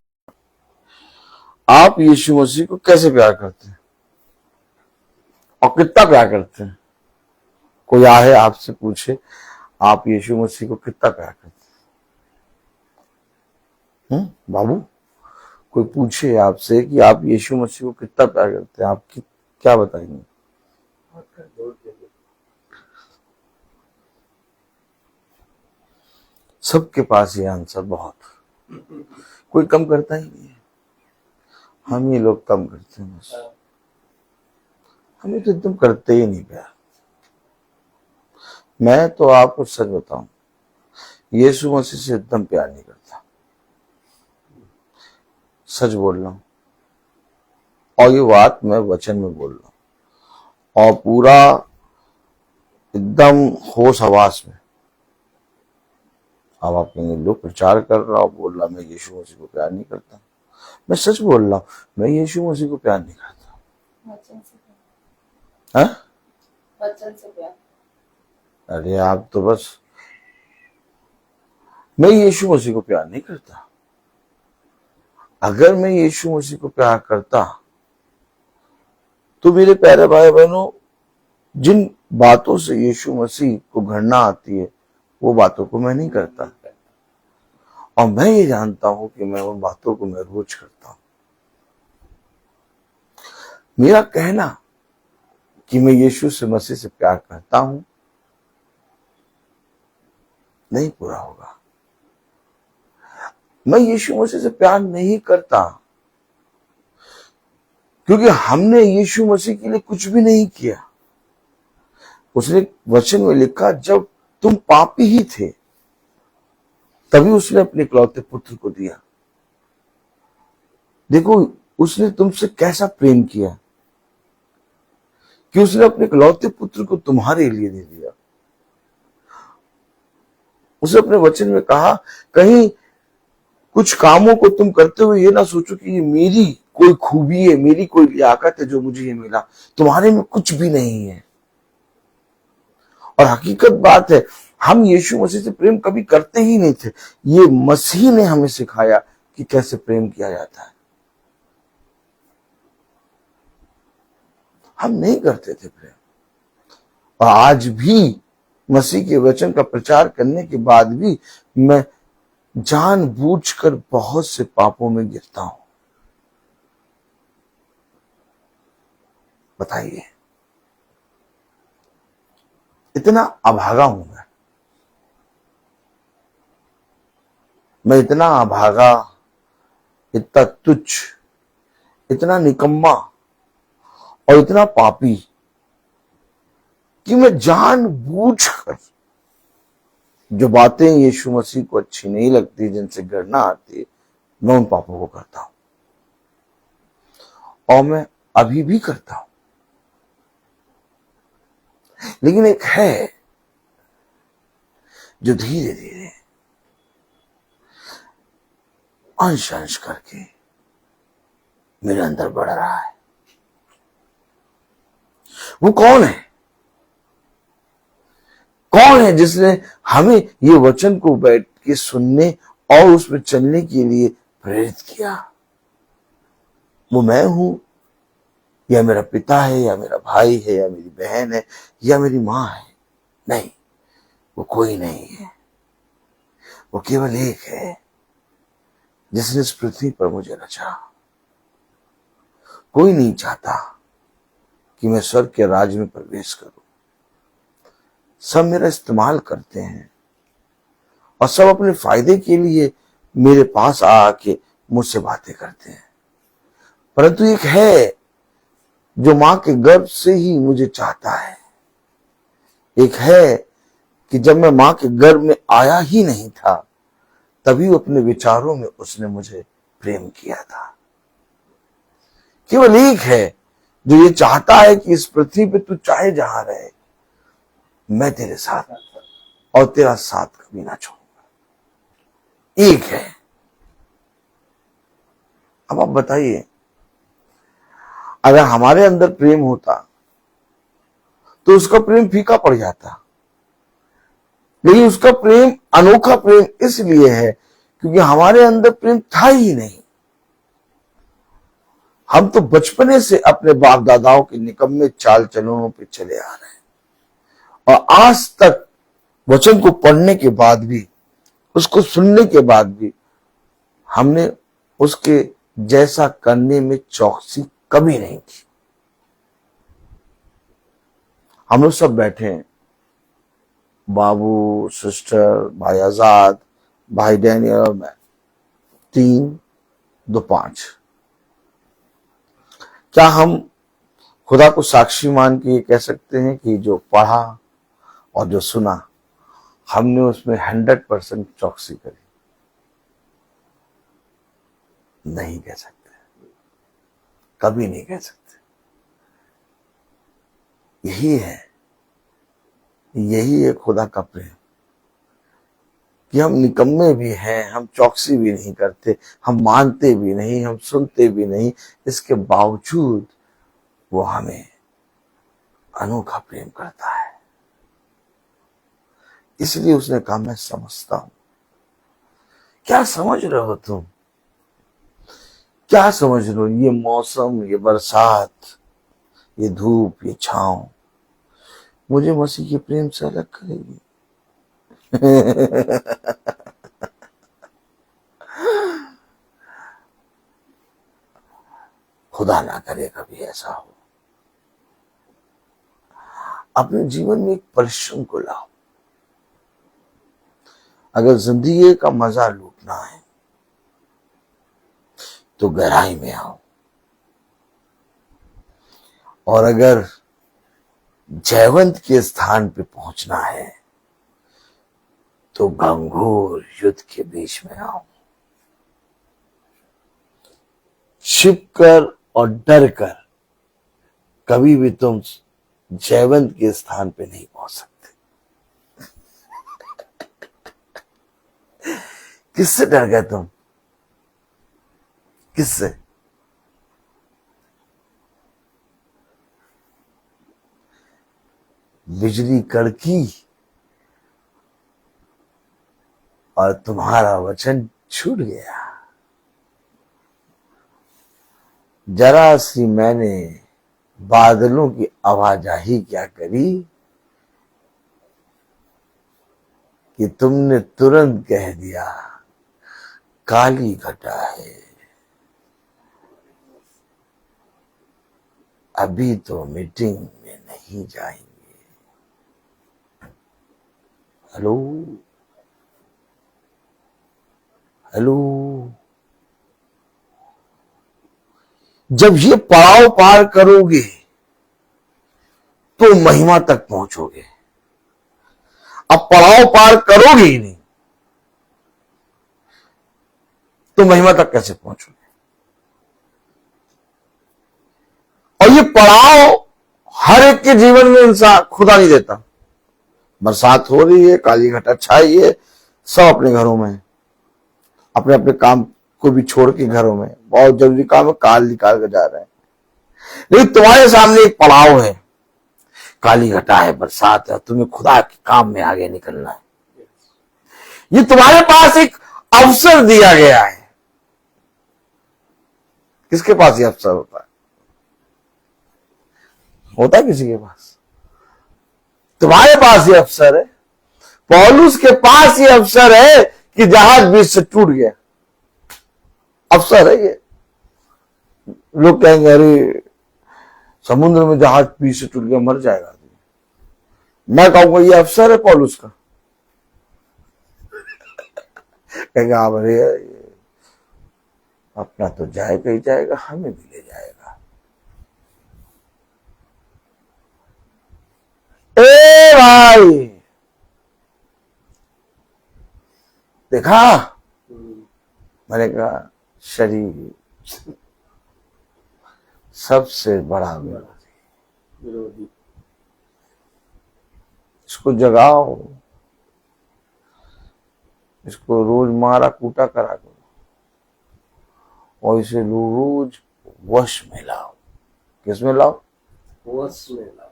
आप यीशु मसीह को कैसे प्यार करते हैं और कितना प्यार करते हैं? कोई आए आपसे पूछे आप यीशु मसीह को कितना प्यार करते हैं? बाबू, कोई पूछे आपसे कि आप यीशु मसीह को कितना प्यार करते हैं, आप क्या बताएंगे? सबके पास ये आंसर बहुत, कोई कम करता ही नहीं है। हम ये लोग कम करते हैं, बस हमें तो एकदम करते ही नहीं प्यार। मैं तो आपको सच बताऊं, यीशु मसीह से एकदम प्यार नहीं करता, सच बोल रहा हूं, और ये बात मैं वचन में बोल रहा हूं, और पूरा एकदम होश हवास में। अब आप कहेंगे लोग प्रचार कर रहा और बोल रहा मैं यीशु मसीह को प्यार नहीं करता। मैं सच बोल रहा हूं, मैं यीशु मसीह को प्यार नहीं करता। वचन से प्यार। हाँ? वचन से प्यार। अरे आप तो बस, मैं यीशु मसीह को प्यार नहीं करता। अगर मैं यीशु मसीह को प्यार करता तो मेरे प्यारे भाई बहनों, जिन बातों से यीशु मसीह को घृणा आती है वो बातों को मैं नहीं करता, और मैं ये जानता हूं कि मैं उन बातों को मैं रोज करता हूं। मेरा कहना कि मैं यीशु से मसीह से प्यार करता हूं नहीं पूरा होगा। मैं यीशु मसीह से प्यार नहीं करता क्योंकि हमने यीशु मसीह के लिए कुछ भी नहीं किया। उसने वचन में लिखा, जब तुम पापी ही थे तभी उसने अपने इकलौते पुत्र को दिया। देखो उसने तुमसे कैसा प्रेम किया कि उसने अपने इकलौते पुत्र को तुम्हारे लिए दे दिया। उसने अपने वचन में कहा, कहीं कुछ कामों को तुम करते हुए ये ना सोचो कि ये मेरी कोई खूबी है, मेरी कोई लियाकत है जो मुझे ये मिला, तुम्हारे में कुछ भी नहीं है। और हकीकत बात है, हम यीशु मसीह से प्रेम कभी करते ही नहीं थे। ये मसीह ने हमें सिखाया कि कैसे प्रेम किया जाता है। हम नहीं करते थे प्रेम, और आज भी मसीह के वचन का प्रचार करने के बाद भी मैं जानबूझकर बहुत से पापों में गिरता हूं। बताइए, इतना अभागा हूं मैं इतना अभागा, इतना तुच्छ, इतना निकम्मा और इतना पापी कि मैं जानबूझकर जो बातें यीशु मसीह को अच्छी नहीं लगती, जिनसे घृणा आती है, मैं उन पापों को करता हूं, और मैं अभी भी करता हूं। लेकिन एक है जो धीरे धीरे अंश अंश करके मेरे अंदर बढ़ रहा है। वो कौन है? कौन है जिसने हमें ये वचन को बैठ के सुनने और उसमें चलने के लिए प्रेरित किया? वो मैं हूं, या मेरा पिता है, या मेरा भाई है, या मेरी बहन है, या मेरी मां है। नहीं, वो कोई नहीं है। वो केवल एक है जिसने इस पृथ्वी पर मुझे रचा। कोई नहीं चाहता कि मैं स्वर्ग के राज में प्रवेश करूं। सब मेरा इस्तेमाल करते हैं और सब अपने फायदे के लिए मेरे पास आके मुझसे बातें करते हैं। परंतु एक है जो मां के गर्भ से ही मुझे चाहता है। एक है कि जब मैं मां के गर्भ में आया ही नहीं था, तभी अपने विचारों में उसने मुझे प्रेम किया था। केवल एक है जो ये चाहता है कि इस पृथ्वी पे तू चाहे जहां रहे, मैं तेरे साथ और तेरा साथ कभी ना छोड़ूंगा। एक है। अब आप बताइए, अगर हमारे अंदर प्रेम होता तो उसका प्रेम फीका पड़ जाता। लेकिन उसका प्रेम अनोखा प्रेम इसलिए है क्योंकि हमारे अंदर प्रेम था ही नहीं। हम तो बचपने से अपने बाप दादाओं के निकम्मे चाल चलनों पे चले आ रहे हैं और आज तक वचन को पढ़ने के बाद भी, उसको सुनने के बाद भी हमने उसके जैसा करने में चौकसी कभी नहीं की। हम लोग सब बैठे हैं, बाबू, सिस्टर, भाई आजाद, भाई डैनियल और मैं, 3, 2, 5। क्या हम खुदा को साक्षी मान के ये कह सकते हैं कि जो पढ़ा और जो सुना हमने उसमें 100% चौकसी करी? नहीं कह सकते, कभी नहीं कह सकते। यही है खुदा का प्रेम कि हम निकम्मे भी हैं, हम चौकसी भी नहीं करते, हम मानते भी नहीं, हम सुनते भी नहीं, इसके बावजूद वो हमें अनोखा प्रेम करता है। इसलिए उसने कहा, मैं समझता हूं। क्या समझ रहे हो तुम? क्या समझ रहे हो? ये मौसम, ये बरसात, ये धूप, ये छांव मुझे मसीह के प्रेम से अलग करेगी? खुदा ना करे कभी ऐसा हो। अपने जीवन में एक परिश्रम को लाओ। अगर जिंदगी का मजा लूटना है तो गहराई में आओ, और अगर जयवंत के स्थान पे पहुंचना है तो घंघोर युद्ध के बीच में आओ। छिप कर और डर कर कभी भी तुम जयवंत के स्थान पे नहीं पहुंच सकते। किससे डर गए तुम? किससे? बिजली कड़की और तुम्हारा वचन छूट गया। जरा सी मैंने बादलों की आवाजाही क्या करी कि तुमने तुरंत कह दिया काली घटा है। अभी तो मीटिंग में नहीं जाएंगे। Hello hello. जब ये पड़ाव पार करोगे तो महिमा तक पहुंचोगे। अब पड़ाव पार करोगे ही नहीं तो महिमा तक कैसे पहुंचोगे? और ये पड़ाव हर एक के जीवन में इंसान खुदा नहीं देता। बरसात हो रही है, काली घटा छाई है, सब अपने घरों में, अपने अपने काम को भी छोड़ के घरों में बहुत जरूरी काम है, कार निकाल कर जा रहे हैं। लेकिन तुम्हारे सामने एक पड़ाव है, काली घटा है, बरसात है, तुम्हें खुदा के काम में आगे निकलना है। ये तुम्हारे पास एक अवसर दिया गया है किसके पास ये अवसर होता है किसी के पास? तुम्हारे पास ये अवसर है, पौलुस के पास ये अवसर है कि जहाज बीच से टूट गया। अवसर है ये। लोग कहेंगे अरे समुद्र में जहाज बीच से टूट गया, मर जाएगा। मैं कहूंगा ये अवसर है पौलुस का। कहेंगे आप अरे अपना तो जाएगा ही जाएगा, हमें भी ले जाएगा। ए भाई देखा, मैंने कहा शरीर सबसे बड़ा विरोधी। इसको जगाओ, इसको रोज मारा कूटा करा करो और इसे रोज वश में लाओ। किस में लाओ? वश में लाओ।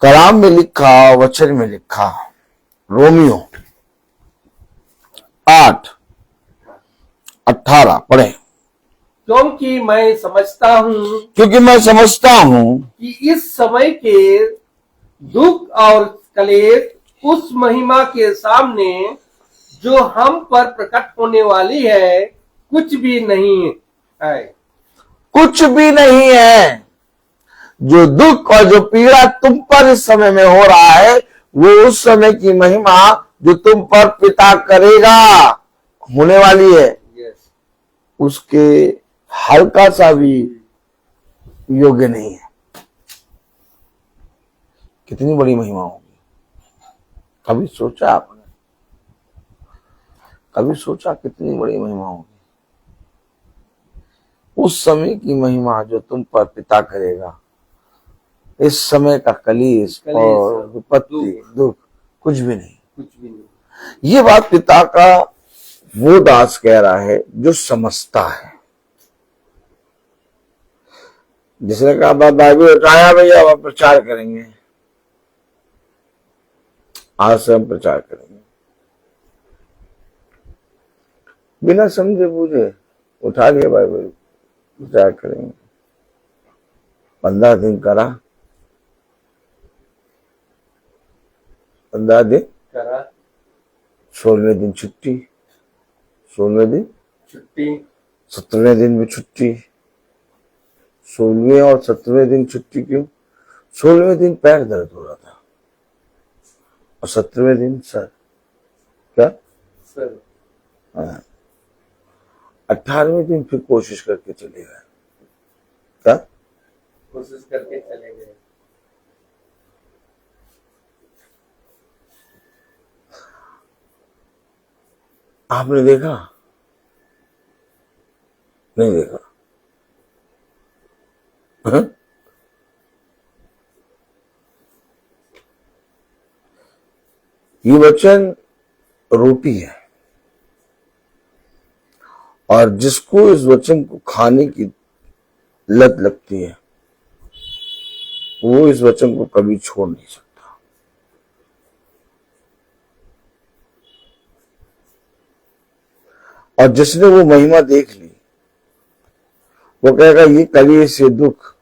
कलाम में लिखा, वचन में लिखा, रोमियो 8:18 पढ़े। क्योंकि मैं समझता हूं कि इस समय के दुख और कलेश उस महिमा के सामने जो हम पर प्रकट होने वाली है कुछ भी नहीं है। कुछ भी नहीं है। जो दुख और जो पीड़ा तुम पर इस समय में हो रहा है, वो उस समय की महिमा जो तुम पर पिता करेगा होने वाली है। उसके हल्का सा भी योग्य नहीं है। कितनी बड़ी महिमा होगी। कभी सोचा आपने? कभी सोचा कितनी बड़ी महिमा होगी? उस समय की महिमा जो तुम पर पिता करेगा। इस समय का कलेश और विपत्ति दुख कुछ भी नहीं। ये बात पिता का वो दास कह रहा है जो समझता है। जिसने कहा बाइबल उठाया भैया अब प्रचार करेंगे, आज से हम प्रचार करेंगे। बिना समझे बूझे उठा लिया बाइबल, प्रचार करेंगे। 15 दिन करा, 15 दिन करा, 16वें दिन छुट्टी, 16वें दिन छुट्टी, 17वें दिन भी छुट्टी। 16वें और 17वें दिन छुट्टी क्यों? 16वें दिन पैर दर्द हो रहा था और 17वें दिन सर क्या सर। हाँ। 18वें दिन फिर कोशिश करके चले गए। क्या कोशिश करके चले गए। आपने देखा? नहीं देखा? हाँ? ये वचन रोटी है और जिसको इस वचन को खाने की लत लगती है वो इस वचन को कभी छोड़ नहीं सकता। और जिसने वो महिमा देख ली वो कहेगा ये कलेश से दुख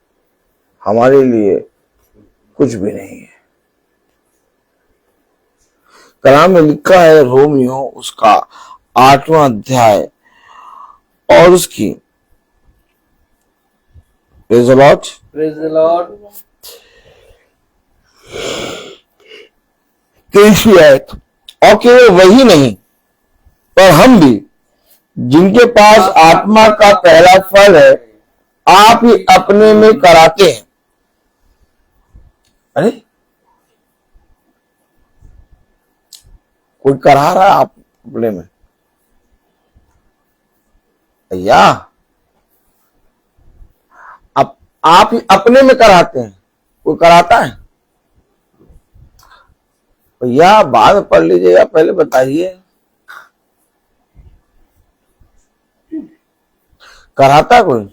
हमारे लिए कुछ भी नहीं है। कलाम में लिखा है रोमियो उसका 8वां अध्याय और उसकी प्रेज़ द लॉर्ड 23वीं आयत। और केवल वही नहीं पर हम भी जिनके पास आत्मा का पहला फल है आप ही अपने में कराते हैं। अरे कोई करा रहा है आप अपने में? भैया आप ही अपने में कराते हैं। कोई कराता है? भैया बाद में पढ़ लीजिएगा, पहले बताइए। कराता कोई?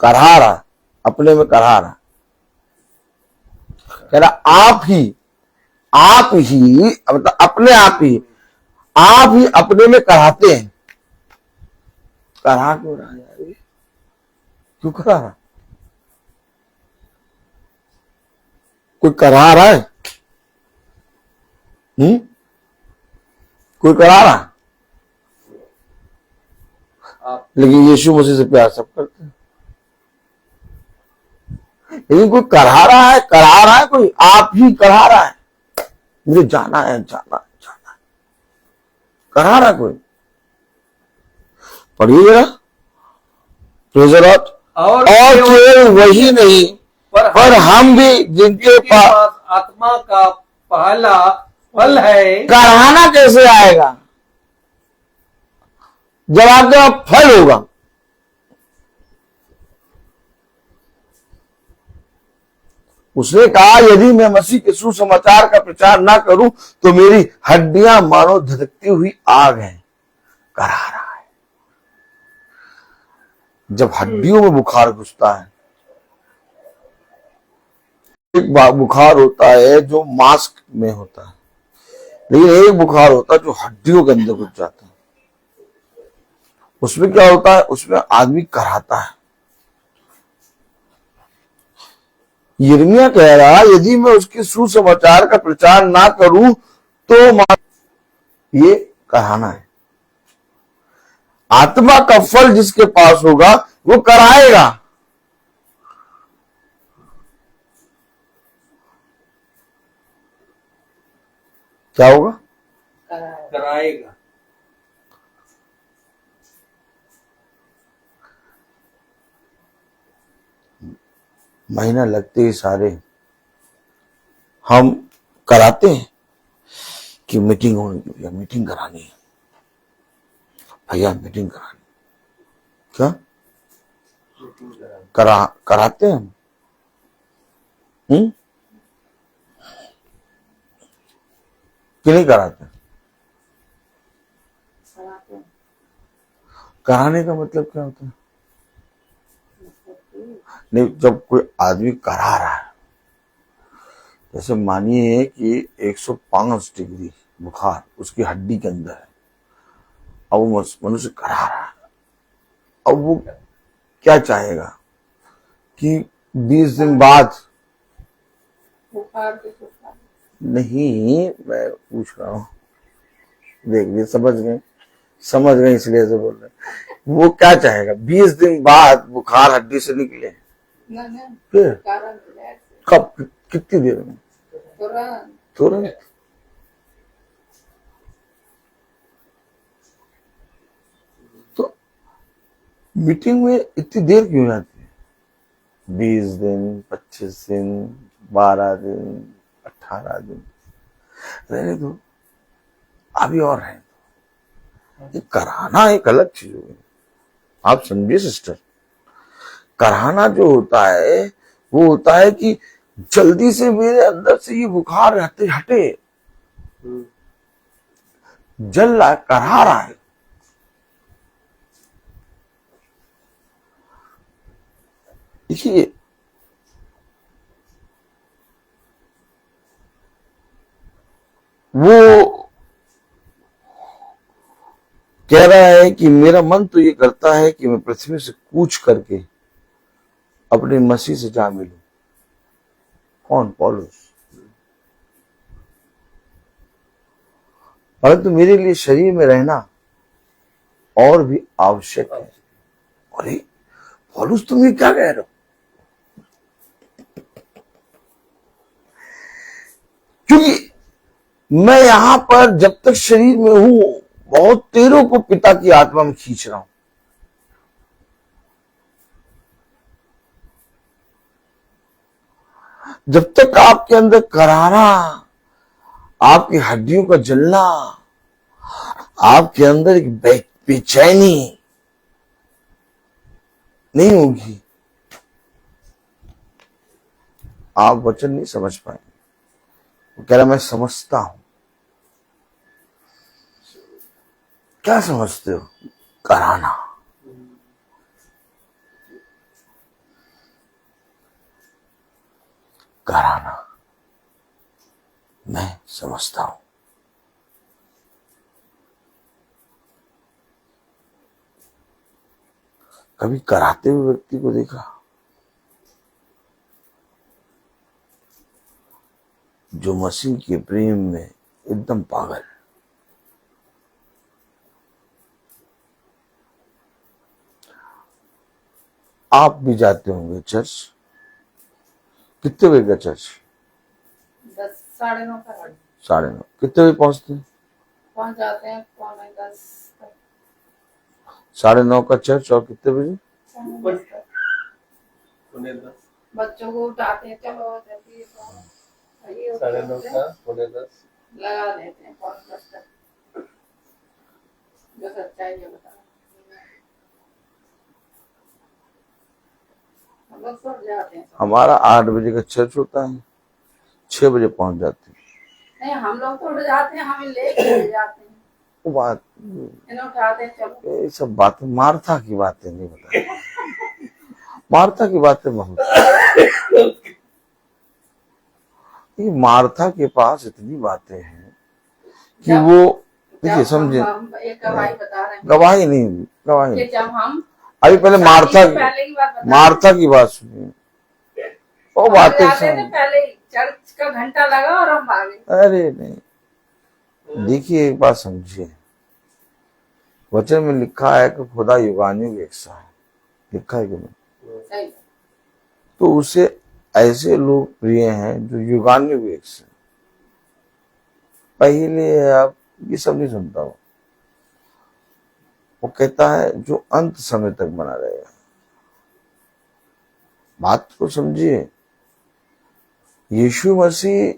करा रहा, अपने में करा रहा। कह रहा आप ही मतलब अपने आप ही आप ही अपने में कराते हैं। करा क्यों रहा है यार ये? क्यों करा रहा? कोई करा रहा है? कोई करा रहा? आप लेकिन यीशु मसीह से प्यार सब करते हैं। लेकिन कोई करा रहा है कोई, आप ही करा रहा है, मुझे जाना है, जाना है, जाना है, करा रहा कोई। पढ़िए जरा, प्रेज़ द लॉर्ड। और केवल वही नहीं, पर हम भी जिनके पास आत्मा का पहला फल है। कराना कैसे आएगा जब आपके पास फल होगा? उसने कहा यदि मैं मसीह के सुसमाचार का प्रचार ना करूं तो मेरी हड्डियां मानो धधकती हुई आग हैं। करा रहा है। जब हड्डियों में बुखार घुसता है, एक बुखार होता है जो मास्क में होता है, लेकिन एक बुखार होता है जो हड्डियों के अंदर घुस जाता है। उसमें क्या होता है? उसमें आदमी कराता है। यिर्मयाह कह रहा यदि मैं उसके सुसमाचार का प्रचार ना करूं तो ये कराना है। आत्मा का फल जिसके पास होगा वो कराएगा। क्या होगा? कराएगा। महीना लगते ही सारे हम कराते हैं कि मीटिंग होनी है भैया, मीटिंग करानी है भैया, मीटिंग करानी। क्या कराते हैं हम? कि नहीं कराते? कराने का मतलब क्या होता है? नहीं, जब कोई आदमी करा रहा है, जैसे मानिए कि 105 डिग्री बुखार उसकी हड्डी के अंदर है, अब वो मनुष्य करा रहा है, अब वो क्या चाहेगा कि 20 दिन बाद? नहीं, मैं पूछ रहा हूं, देखिए समझ गए इसलिए से बोल रहे। वो क्या चाहेगा? 20 दिन बाद बुखार हड्डी से निकले, फिर कब, कितनी देर में? तुरंत। तो मीटिंग में इतनी देर क्यों जाती है? 20 दिन, 25 दिन, 12 दिन, 18 दिन रहने दो, अभी और है। ये कराना एक अलग चीज होगी। आप समझिए सिस्टर, कराना जो होता है वो होता है कि जल्दी से मेरे अंदर से ये बुखार हटे, जल रहा, करा रहा है। देखिए, वो कह रहा है कि मेरा मन तो ये करता है कि मैं पृथ्वी से कूच करके अपने मसीह से जा मिलूं। कौन? पौलुस। परंतु मेरे लिए शरीर में रहना और भी आवश्यक है। अरे पौलुस, तुम ये क्या कह रहे हो? क्योंकि मैं यहां पर जब तक शरीर में हूं बहुत तेरों को पिता की आत्मा में खींच रहा हूं। जब तक आपके अंदर कराना, आपकी हड्डियों का जलना, आपके अंदर एक बेचैनी नहीं होगी, आप वचन नहीं समझ पाएंगे। वो कह रहा मैं समझता हूं। क्या समझते हो? कराना। कराना मैं समझता हूं। कभी कराते हुए व्यक्ति को देखा जो मसीह के प्रेम में एकदम पागल? आप भी जाते होंगे चर्च, कितने बजे का चर्च? 10 साढ़े 9 का 9:30। कितने बजे पहुंचते हैं? पहुंच जाते हैं 9:45 तक। 9:30 का चर्च, और कितने बजे? 9:45 तक। 9:45। बच्चों को उठाते हैं, चलो जल्दी ये 9:30 का 9:45। लगा देते हैं 9:45 तक। जो सच्चाई है बता, हम लोग सब जाते हैं। हमारा 8 बजे का चर्च होता है, 6 बजे पहुंच जाते हैं। नहीं, हम लोग तो उठ जाते हैं, हमें लेके जाते हैं, वो बात, इन्हें उठाते हैं, चलो। ये सब बातें मार्था की बातें नहीं बता। मार्था की बातें बहुत, ये मार्था के पास इतनी बातें हैं कि वो, देखिए समझे, एक गवाही बता रहे हैं, गवाही नहीं, गवाही कि जब हम अभी पहले पहले की बात बता, मार्था की बात सुनिए। वो बातें जाते थे पहले ही, चर्च का घंटा लगा और हम भागे। अरे नहीं, देखिए एक बात समझिए, वचन में लिखा है कि खुदा युगानुयुग एक सा है, लिखा है कि नहीं? सही। तो उसे ऐसे लोग प्रिय हैं जो युगानुयुग एक से, पहले अब ये सब नहीं सुनता हूं। वो कहता है जो अंत समय तक बना रहेगा। बात को समझिए, यीशु मसीह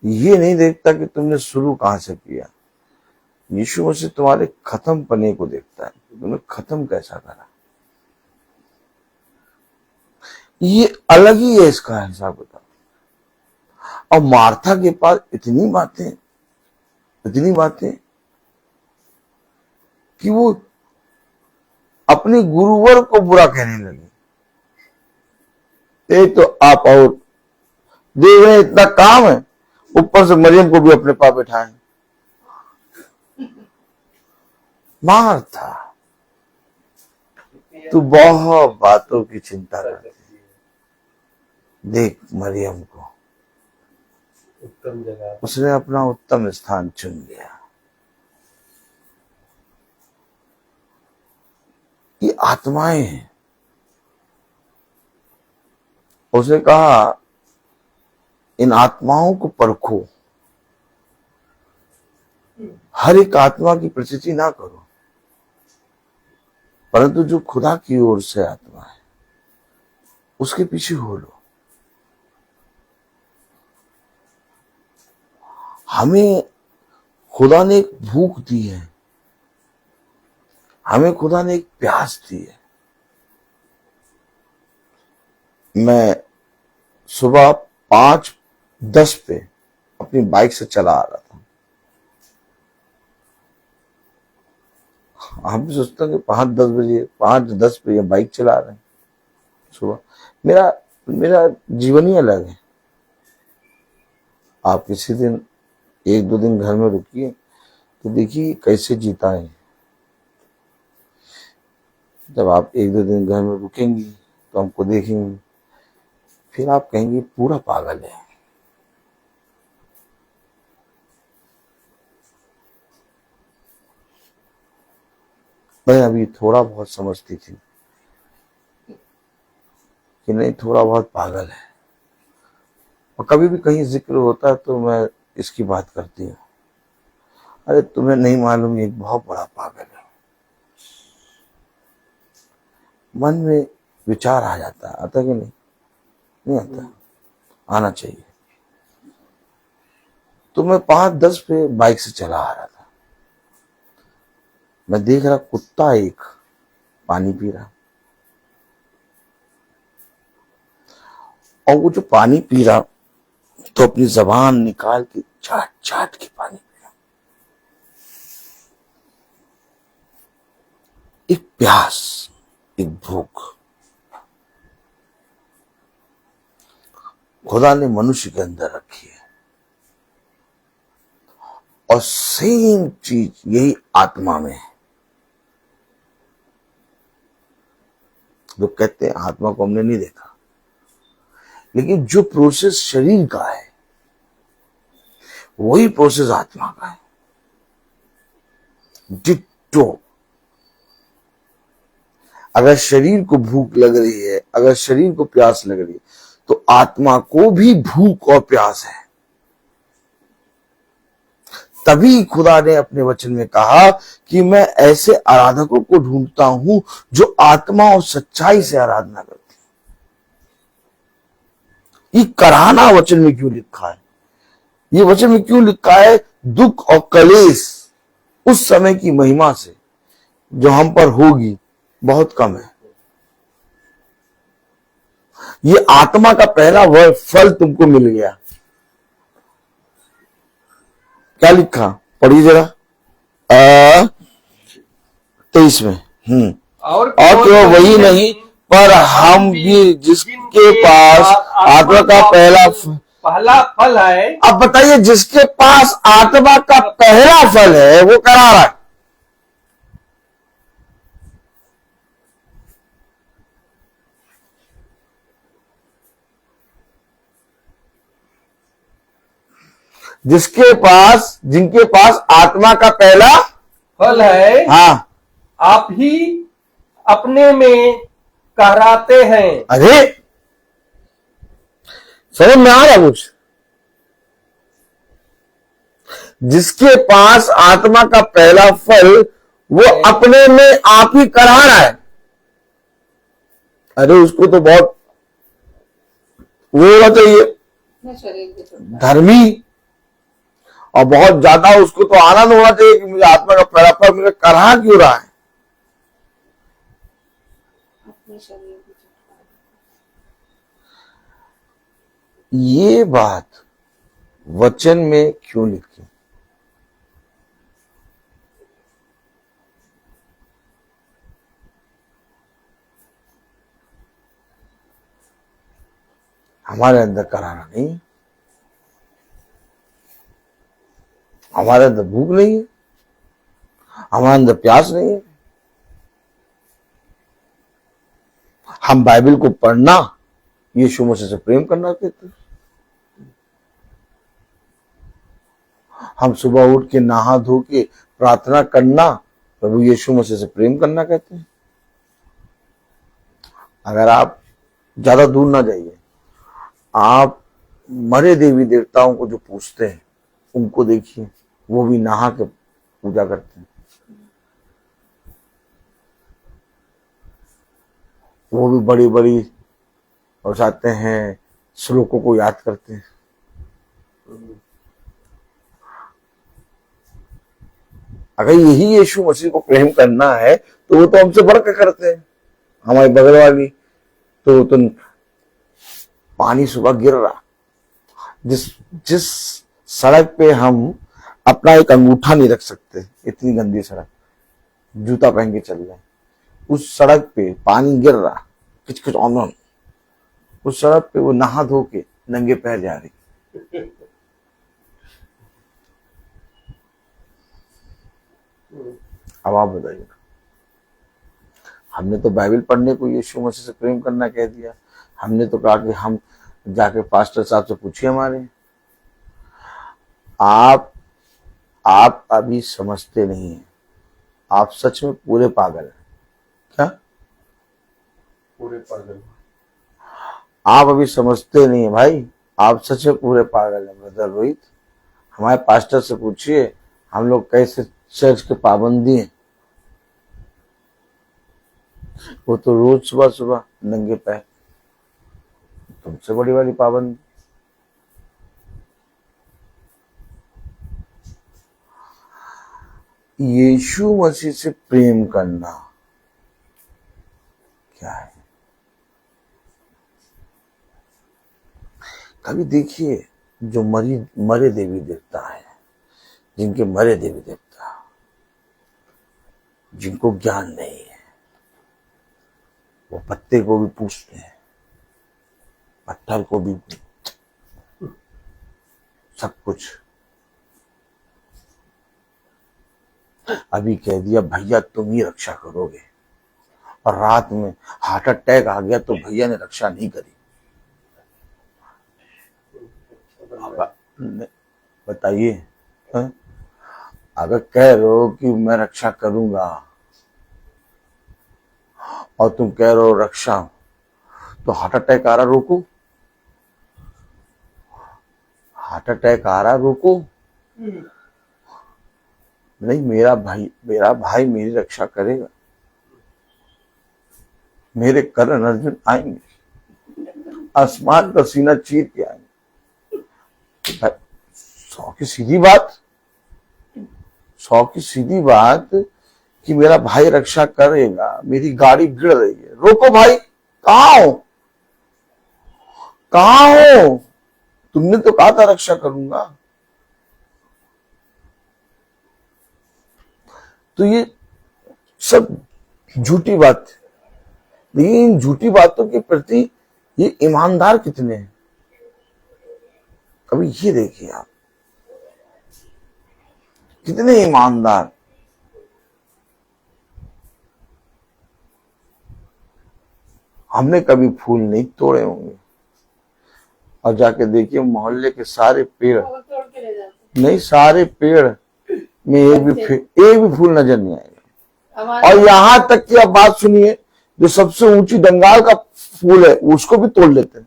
ये नहीं देखता कि तुमने शुरू कहां से किया, यीशु मसीह तुम्हारे खत्म पने को देखता है, तुमने खत्म कैसा करा। ये अलग ही है इसका हिसाब किताब। और मार्था के पास इतनी बातें कि वो अपने गुरुवर को बुरा कहने लगे। एक तो आप और देख रहे इतना काम है, ऊपर से मरियम को भी अपने पास बैठाए। मार्था, तू बहुत बातों की चिंता करती है, देख मरियम को, उत्तम जगह, उसने अपना उत्तम स्थान चुन लिया। ये आत्माएं हैं। उसने कहा इन आत्माओं को परखो, हर एक आत्मा की प्रचिति ना करो, परंतु जो खुदा की ओर से आत्मा है उसके पीछे हो लो। हमें खुदा ने एक भूख दी है, हमें खुदा ने एक प्यास दी है। मैं सुबह 5:10 पे अपनी बाइक से चला आ रहा था। हम भी सोचते हैं कि 5:10 बजे 5:10 पे ये बाइक चला रहे हैं सुबह। मेरा जीवन ही अलग है। आप किसी दिन 1-2 दिन घर में रुकिए तो देखिए कैसे जीता है। जब आप 1-2 दिन घर में रुकेंगी तो हमको देखेंगी, फिर आप कहेंगे पूरा पागल है। मैं अभी थोड़ा बहुत समझती थी कि नहीं, थोड़ा बहुत पागल है, और कभी भी कहीं जिक्र होता है तो मैं इसकी बात करती हूँ, अरे तुम्हें नहीं मालूम ये एक बहुत बड़ा पागल है। मन में विचार आ जाता है, आता कि नहीं आता? आना चाहिए। तो मैं 5:10 पे बाइक से चला आ रहा था। मैं देख रहा कुत्ता एक पानी पी रहा, और वो जो पानी पी रहा तो अपनी जबान निकाल के चाट चाट के पानी पी रहा। एक प्यास, एक भूख खुदा ने मनुष्य के अंदर रखी है। और सेम चीज यही आत्मा में है। लोग कहते हैं आत्मा को हमने नहीं देखा, लेकिन जो प्रोसेस शरीर का है वही प्रोसेस आत्मा का है, डिट्टो। अगर शरीर को भूख लग रही है, अगर शरीर को प्यास लग रही है, तो आत्मा को भी भूख और प्यास है। तभी खुदा ने अपने वचन में कहा कि मैं ऐसे आराधकों को ढूंढता हूं जो आत्मा और सच्चाई से आराधना करते हैं। ये कराहना वचन में क्यों लिखा है? ये वचन में क्यों लिखा है? दुख और कलेश उस समय की महिमा से जो हम पर होगी बहुत कम है। ये आत्मा का पहला फल तुमको मिल गया। क्या लिखा? पढ़िए जरा 23 में। और केवल वही नहीं, पर हम भी जिसके पास आत्मा का पहला फल है। अब बताइए, जिसके पास आत्मा का पहला फल है वो करा रहा है। जिनके पास आत्मा का पहला फल है, हाँ, आप ही अपने में कहराते हैं। अरे समझ में आ रहा कुछ? जिसके पास आत्मा का पहला फल वो अपने में आप ही करा रहा है। अरे उसको तो बहुत वो होना चाहिए, धर्मी, और बहुत ज्यादा उसको तो आनंद होना चाहिए कि मुझे आत्मा का पहला फल मुझे करा क्यों रहा है। ये बात वचन में क्यों लिखी? हमारे अंदर कराना नहीं, हमारे अंदर भूख नहीं है, हमारे अंदर प्यास नहीं है। हम बाइबल को पढ़ना यीशु मसीह से प्रेम करना कहते हैं। हम सुबह उठ के नहा धो के प्रार्थना करना प्रभु यीशु मसीह से प्रेम करना कहते हैं। अगर आप ज्यादा दूर ना जाइए, आप मरे देवी देवताओं को जो पूजते हैं उनको देखिए, वो भी नहा के पूजा करते हैं। वो भी बड़ी बड़ी और जाते हैं, श्लोकों को याद करते हैं। अगर यही यीशु मसीह को प्रेम करना है तो वो तो हमसे बढ़कर करते हैं। हमारे बगल वाली तो पानी सुबह गिर रहा, जिस सड़क पे हम अपना एक अंगूठा नहीं रख सकते, इतनी गंदी सड़क, जूता पहन के चल रहे, उस सड़क पे पानी गिर रहा, किच ऑन, उस सड़क पे वो नहा धो के नंगे पैर जा रही। अब आप बताइए, हमने तो बाइबल पढ़ने को यीशु मसीह से प्रेम करना कह दिया। हमने तो कहा कि हम जाके पास्टर साहब से पूछिए हमारे। आप अभी समझते नहीं हैं, आप सच में पूरे पागल हैं। क्या पूरे पागल? आप अभी समझते नहीं है भाई, आप सच में पूरे पागल हैं। ब्रदर रोहित, हमारे पास्टर से पूछिए हम लोग कैसे चर्च के पाबंदी हैं। वो तो रोज सुबह सुबह नंगे पैर, तुमसे बड़ी वाली पाबंदी। यीशु मसीह से प्रेम करना क्या है? कभी देखिए, जो मरे देवी देवता है, जिनके मरे देवी देवता, जिनको ज्ञान नहीं है, वो पत्ते को भी पूछते हैं, पत्थर को भी, सब कुछ। अभी कह दिया भैया तुम ही रक्षा करोगे, और रात में हार्ट अटैक आ गया तो भैया ने रक्षा नहीं करी। बताइए, हाँ? अगर कह रहे हो कि मैं रक्षा करूंगा और तुम कह रहे हो रक्षा, तो हार्ट अटैक आ रहा रोको, हार्ट अटैक आ रहा रोको। नहीं, मेरा भाई मेरी रक्षा करेगा, मेरे करण अर्जुन आएंगे, आसमान का सीना चीर के आएंगे। 100 की सीधी बात, 100 की सीधी बात कि मेरा भाई रक्षा करेगा, मेरी गाड़ी भिड़ रही है, रोको भाई, कहाँ हो, कहाँ हो? तुमने तो कहा था रक्षा करूंगा। तो ये सब झूठी बात है, लेकिन इन झूठी बातों के प्रति ये ईमानदार कितने हैं, कभी ये देखिए आप, कितने ईमानदार। हमने कभी फूल नहीं तोड़े होंगे, और जाके देखिए मोहल्ले के सारे पेड़, वो तोड़ के ले जाते नहीं सारे पेड़ में एक भी फूल नजर नहीं आएगा। हमारे। और यहां तक कि आप बात सुनिए, जो सबसे ऊंची डंगाल का फूल है उसको भी तोड़ लेते हैं।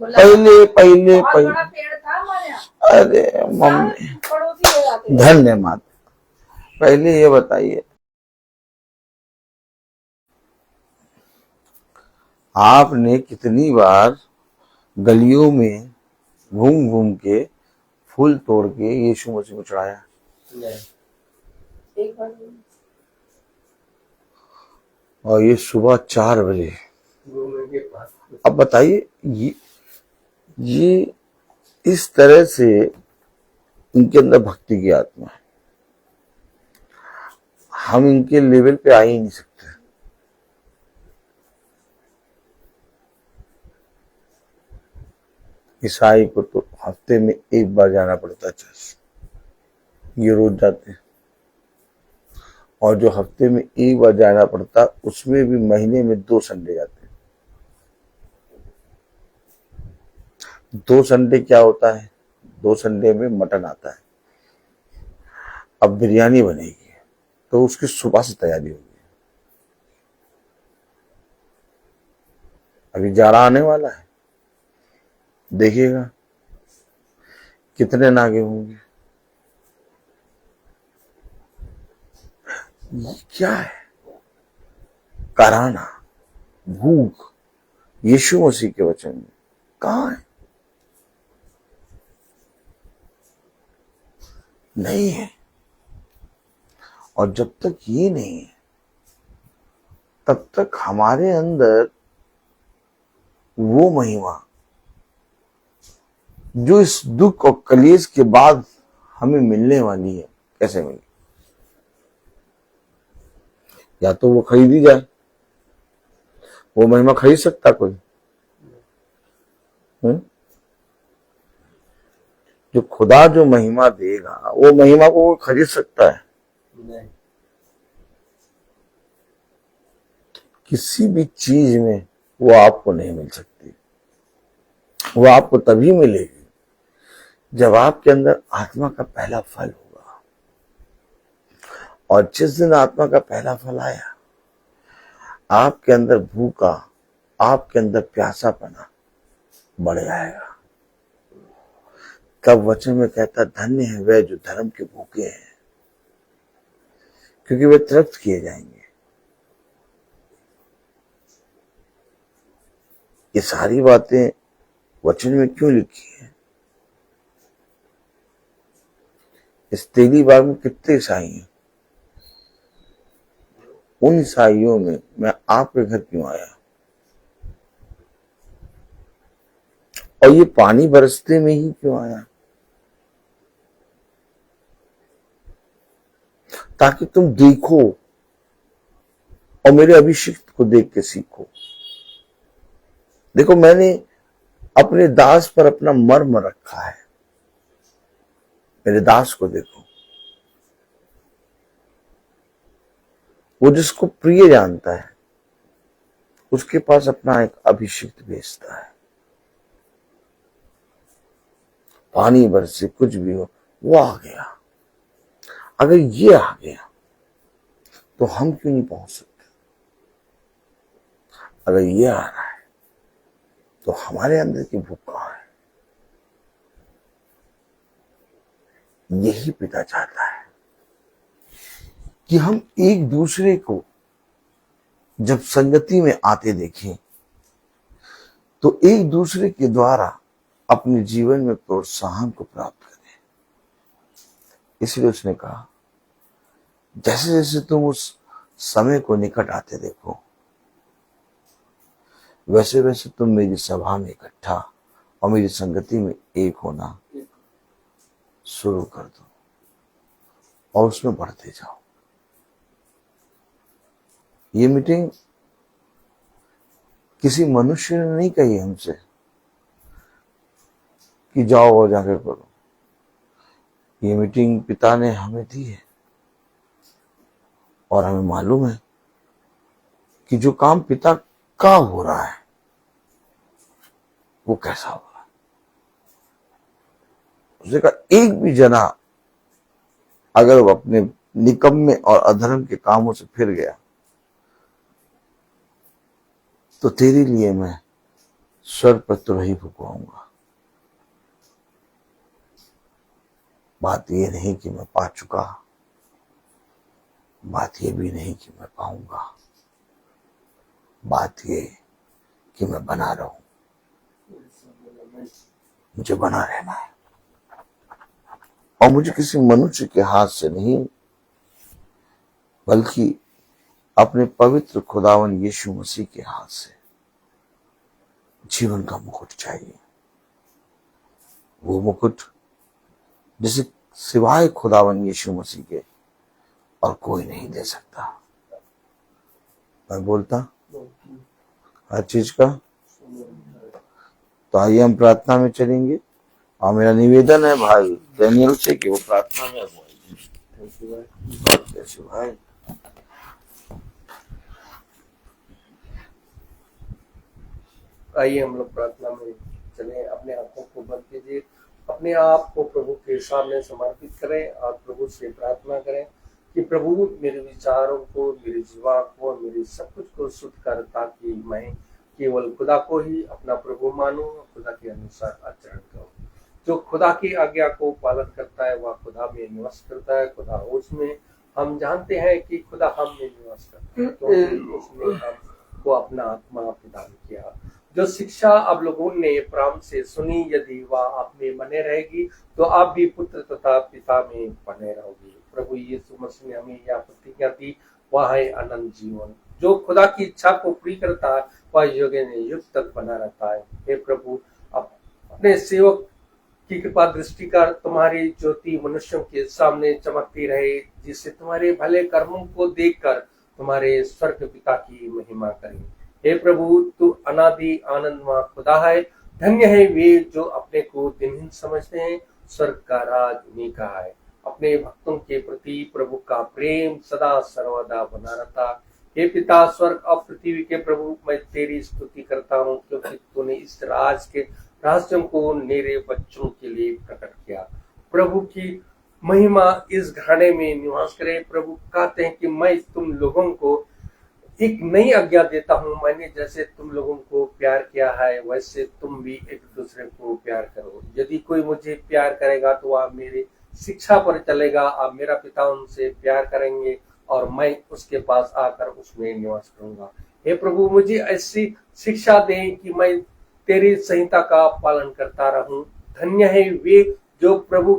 पहले पहले बहुत पहले बड़ा पेड़ था हमारे यहाँ, अरे मम्मी पड़ोसी हो जाते थे। धन्यवाद। पहले ये बताइए, आपने कितनी बार गलियों में घूम घूम के फूल तोड़ के यीशु मसीह को चढ़ाया? एक बार और ये सुबह 4 बजे। अब बताइए, ये इस तरह से इनके अंदर भक्ति की आत्मा है, हम इनके लेवल पे आ ही नहीं सकते। ईसाई को तो हफ्ते में 1 बार जाना पड़ता है चर्च, ये रोज जाते हैं। और जो हफ्ते में 1 बार जाना पड़ता उसमें भी महीने में 2 संडे जाते हैं। 2 संडे क्या होता है? 2 संडे में मटन आता है, अब बिरयानी बनेगी तो उसकी सुबह से तैयारी होगी। अभी जाड़ा आने वाला है, देखिएगा कितने नागे होंगे। ये क्या है? कराना, भूख यीशु मसीह के वचन में कहां है? नहीं है। और जब तक ये नहीं है तब तक हमारे अंदर वो महिमा जो इस दुख और कलेश के बाद हमें मिलने वाली है, कैसे मिले? या तो वो खरीदी जाए, वो महिमा खरीद सकता कोई? जो खुदा जो महिमा देगा वो महिमा को कोई खरीद सकता है? नहीं। किसी भी चीज में वो आपको नहीं मिल सकती। वो आपको तभी मिलेगी जब आपके अंदर आत्मा का पहला फल होगा। और जिस दिन आत्मा का पहला फल आया, आपके अंदर भूखा, आपके अंदर प्यासापना बढ़ जाएगा। तब वचन में कहता, धन्य है वे जो धर्म के भूखे हैं, क्योंकि वे तृप्त किए जाएंगे। ये सारी बातें वचन में क्यों लिखी है? इस तेली बाग में कितने ईसाई हैं? उन ईसाइयों में मैं आपके घर क्यों आया? और ये पानी बरसते में ही क्यों आया? ताकि तुम देखो और मेरे अभिषिक्त को देख के सीखो। देखो, मैंने अपने दास पर अपना मर्म रखा है। मेरे दास को देखो, वो जिसको प्रिय जानता है उसके पास अपना एक अभिषिक्त भेजता है। पानी बरसे कुछ भी हो, वो आ गया। अगर ये आ गया तो हम क्यों नहीं पहुंच सकते? अगर ये आ रहा है तो हमारे अंदर की भूख कहां है? यही पिता चाहता है कि हम एक दूसरे को जब संगति में आते देखें तो एक दूसरे के द्वारा अपने जीवन में प्रोत्साहन को प्राप्त करें। इसलिए उसने कहा, जैसे जैसे तुम उस समय को निकट आते देखो, वैसे वैसे तुम मेरी सभा में इकट्ठा और मेरी संगति में एक होना शुरू कर दो और उसमें बढ़ते जाओ। ये मीटिंग किसी मनुष्य ने नहीं कही हमसे कि जाओ और जाकर करो। ये मीटिंग पिता ने हमें दी है और हमें मालूम है कि जो काम पिता का हो रहा है वो कैसा हो रहा है। उसने कहा, एक भी जना अगर वो अपने निकम्मे और अधर्म के कामों से फिर गया तो तेरे लिए मैं स्वर पर तुरही फुकवाऊंगा। बात ये नहीं कि मैं पा चुका, बात ये भी नहीं कि मैं पाऊंगा, बात ये कि मैं बना रहूं। मुझे बना रहना है और मुझे किसी मनुष्य के हाथ से नहीं बल्कि अपने पवित्र खुदावन यीशु मसीह के हाथ से जीवन का मुकुट चाहिए। वो मुकुट जिसे सिवाय खुदावन यीशु मसीह के और कोई नहीं दे सकता। मैं बोलता हर चीज का। तो आइए हम प्रार्थना में चलेंगे और मेरा निवेदन है भाई डैनियल से कि वो प्रार्थना में भाई। आइए हम लोग प्रार्थना में चलें। अपने आंखों को बंद कीजिए, अपने आप को प्रभु के सामने समर्पित करें और प्रभु से प्रार्थना करें कि प्रभु मेरे विचारों को, मेरे जीवन को, मेरे सब कुछ को शुद्ध कर, ताकि मैं केवल खुदा को ही अपना प्रभु मानूं, खुदा के अनुसार आचरण करूं। जो खुदा की आज्ञा को पालन करता है वह खुदा में निवास करता है, खुदा उसमें। हम जानते हैं कि खुदा हम में निवास करता है क्योंकि उसने हमको अपना आत्मा प्रदान किया। जो शिक्षा आप लोगों ने प्रारंभ से सुनी, यदि वह आप में बने रहेगी तो आप भी पुत्र तथा पिता में बने रहोगे। प्रभु यीशु मसीह ने हमें यह प्रतिज्ञा दी, वह है अनंत जीवन। जो खुदा की इच्छा को पूरी करता है वह युग ने युग तक बना रहता है। हे प्रभु, अपने सेवक की कृपा दृष्टि कर तुम्हारी ज्योति मनुष्यों के सामने चमकती रहे, जिससे तुम्हारे भले कर्मों को देखकर तुम्हारे स्वर्ग पिता की महिमा करें। हे प्रभु, तू अनादि आनंदमय खुदा है। धन्य है वे जो अपने को दिनहीन समझते हैं, स्वर्ग का राज उन्हीं का है। अपने भक्तों के प्रति प्रभु का प्रेम सदा सर्वदा बना रहता। हे पिता, स्वर्ग और पृथ्वी के प्रभु, मैं तेरी स्तुति करता हूँ क्योंकि तूने इस राज के रहस्यों को मेरे बच्चों के लिए प्रकट किया। प्रभु की महिमा इस घराने में निवास करे। प्रभु कहते हैं कि मैं तुम लोगों को एक नई आज्ञा देता हूँ, मैंने जैसे तुम लोगों को प्यार किया है वैसे तुम भी एक दूसरे को प्यार करो। यदि कोई मुझे प्यार करेगा तो वह मेरे शिक्षा पर चलेगा, अब मेरा पिता उनसे प्यार करेंगे और मैं उसके पास आकर उसमें निवास करूंगा। हे प्रभु, मुझे ऐसी शिक्षा दे कि मैं तेरी संहिता का पालन करता रहूं। धन्य है वे जो प्रभु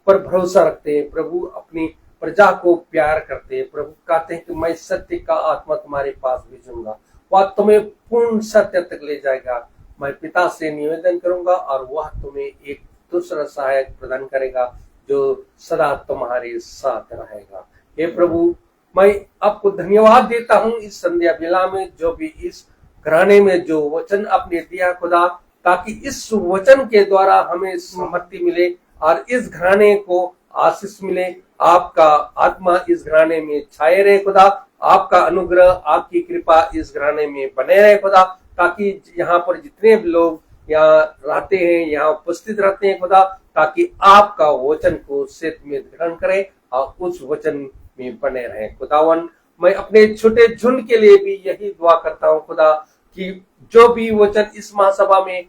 पर भरोसा रखते हैं, प्रभु अपनी प्रजा को प्यार करते हैं। प्रभु कहते हैं कि मैं सत्य का आत्मा तुम्हारे पास भेजूंगा, वह तुम्हें पूर्ण सत्य तक ले जाएगा। मैं पिता से निवेदन करूंगा और वह तुम्हें एक दूसरा सहायक प्रदान करेगा जो सदा तुम्हारे साथ रहेगा। हे प्रभु, मैं आपको धन्यवाद देता हूँ इस संध्या बेला में, जो भी इस घराने में जो वचन आपने दिया खुदा, ताकि इस वचन के द्वारा हमें सम्मति मिले और इस घराने को आशीष मिले। आपका आत्मा इस घराने में छाए रहे खुदा, आपका अनुग्रह, आपकी कृपा इस घराने में बने रहे खुदा, ताकि यहाँ पर जितने भी लोग यहाँ रहते हैं, यहाँ उपस्थित रहते हैं खुदा, ताकि आपका वचन को सेत में ग्रहण करें और उस वचन में बने रहें खुदावन। मैं अपने छोटे झुंड के लिए भी यही दुआ करता हूँ खुदा, कि जो भी वचन इस महासभा में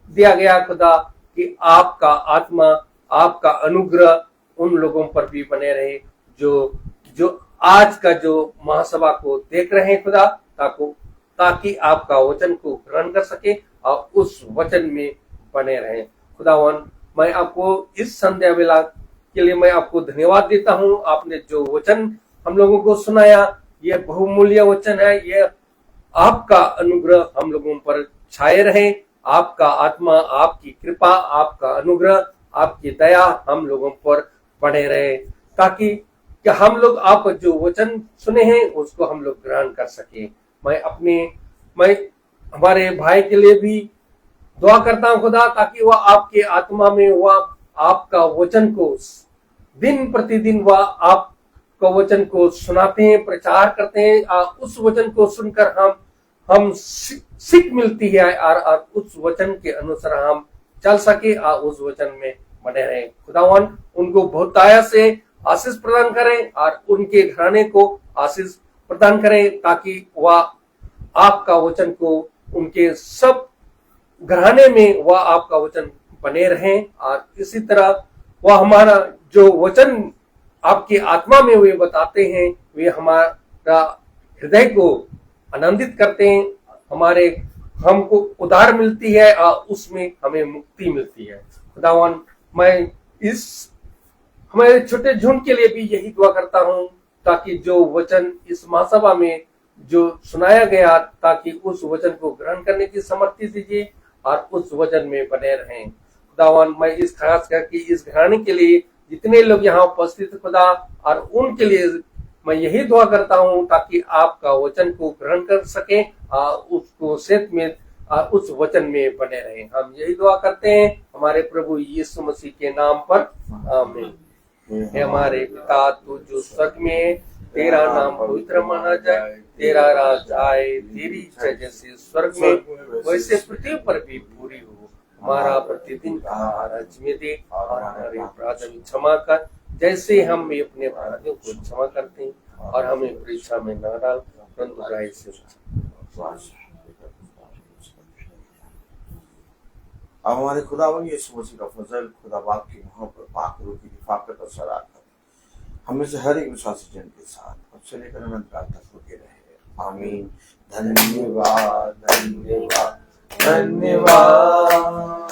दिया गया खुदा, कि आपका आत्मा, आपका अनुग्रह उन लोगों पर भी बने रहे जो आज का जो महासभा को देख रहे हैं खुदा, ताकि आपका वचन को ग्रहण कर सके और उस वचन में बने रहे खुदावन। मैं आपको इस संध्या वेला के लिए मैं आपको धन्यवाद देता हूँ। आपने जो वचन हम लोगों को सुनाया, ये बहुमूल्य वचन है। ये आपका अनुग्रह हम लोगों पर छाए रहे, आपका आत्मा, आपकी कृपा, आपका अनुग्रह, आपकी दया हम लोगों पर बने रहे, ताकि कि हम लोग आप जो वचन सुने हैं उसको हम लोग ग्रहण कर सके। मैं हमारे भाई के लिए भी दुआ करता हूं खुदा, ताकि वह आपके आत्मा में वह आपका वचन को दिन प्रतिदिन वह आपका वचन को सुनाते हैं, प्रचार करते हैं, उस वचन को सुनकर हम सीख मिलती है और उस वचन के अनुसार हम चल सके और उस वचन में बने रहे खुदावन। उनको बहुतायत से आशीष प्रदान करें और उनके घराने को आशीष प्रदान करें, ताकि वह आपका वचन को उनके सब घराने में वह आपका वचन बने रहें। और इसी तरह वह हमारा जो वचन आपकी आत्मा में वे बताते हैं, वे हमारा हृदय को आनंदित करते हैं, हमको उधार मिलती है और उसमें हमें मुक्ति मिलती है खुदावन। मैं हमारे छोटे झुंड के लिए भी यही दुआ करता हूँ, ताकि जो वचन इस महासभा में जो सुनाया गया, ताकि उस वचन को ग्रहण करने की समर्थी दीजिए और उस वचन में बने रहें खुदावन। मैं इस खास करके इस घराने के लिए जितने लोग यहाँ उपस्थित खुदा, और उनके लिए मैं यही दुआ करता हूँ, ताकि आपका वचन को ग्रहण कर सके और उसको सेत में उस वचन में बने रहे। हम यही दुआ करते हैं हमारे प्रभु यीशु मसीह के नाम पर, आमीन। हे हमारे पिता, तू जो स्वर्ग में है, तेरा नाम पवित्र माना जाए, तेरा राज आए, तेरी इच्छा जैसे स्वर्ग में वैसे पृथ्वी पर भी पूरी हो। हमारा प्रतिदिन का आहार आज में दे, और हमारे अपराध क्षमा कर, जैसे हम भी अपने अपराधियों को क्षमा करते हैं, और हमें परीक्षा में न डाल, परंतु बुराई से बचा। अब हमारे खुदावन यीशु मसीह का फजल, खुदा बाप की मोहब्बत, पाक रूह की रिफाकत और शराकत हमें से हर एक विश्वासी जन के साथ अब से लेकर अनंत काल तक होते रहे, आमीन। धन्यवाद धन्यवाद धन्यवाद,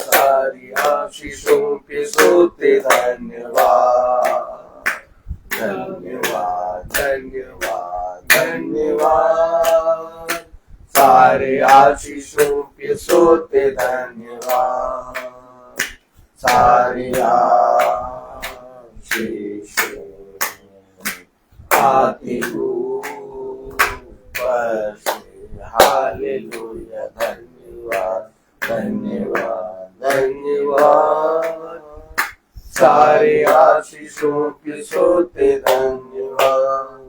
सारी आशीषों पे सोते धन्यवाद, धन्यवाद धन्यवाद धन्यवाद, सारे आशीषों पे सोते धन्यवाद, सारी आशीषों आती ऊपर से, हालेलुया। धन्यवाद धन्यवाद धन्यवाद, सारे आशीषों पे सोते धन्यवाद।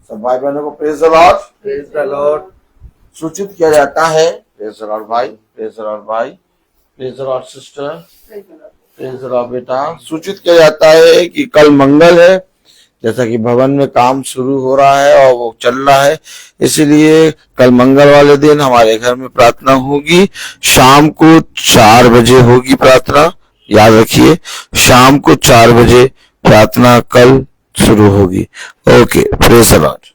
सब भाई बहनों को praise the Lord, praise the Lord सूचित किया जाता है। प्रेज द लॉर्ड भाई, प्रेज द लॉर्ड भाई, praise the Lord sister, praise the Lord बेटा। सूचित किया जाता है कि कल मंगल है, जैसा कि भवन में काम शुरू हो रहा है और वो चल रहा है, इसीलिए कल मंगल वाले दिन हमारे घर में प्रार्थना होगी। शाम को 4 बजे होगी प्रार्थना, याद रखिए, शाम को 4 बजे प्रार्थना कल शुरू होगी। Okay, praise the Lord.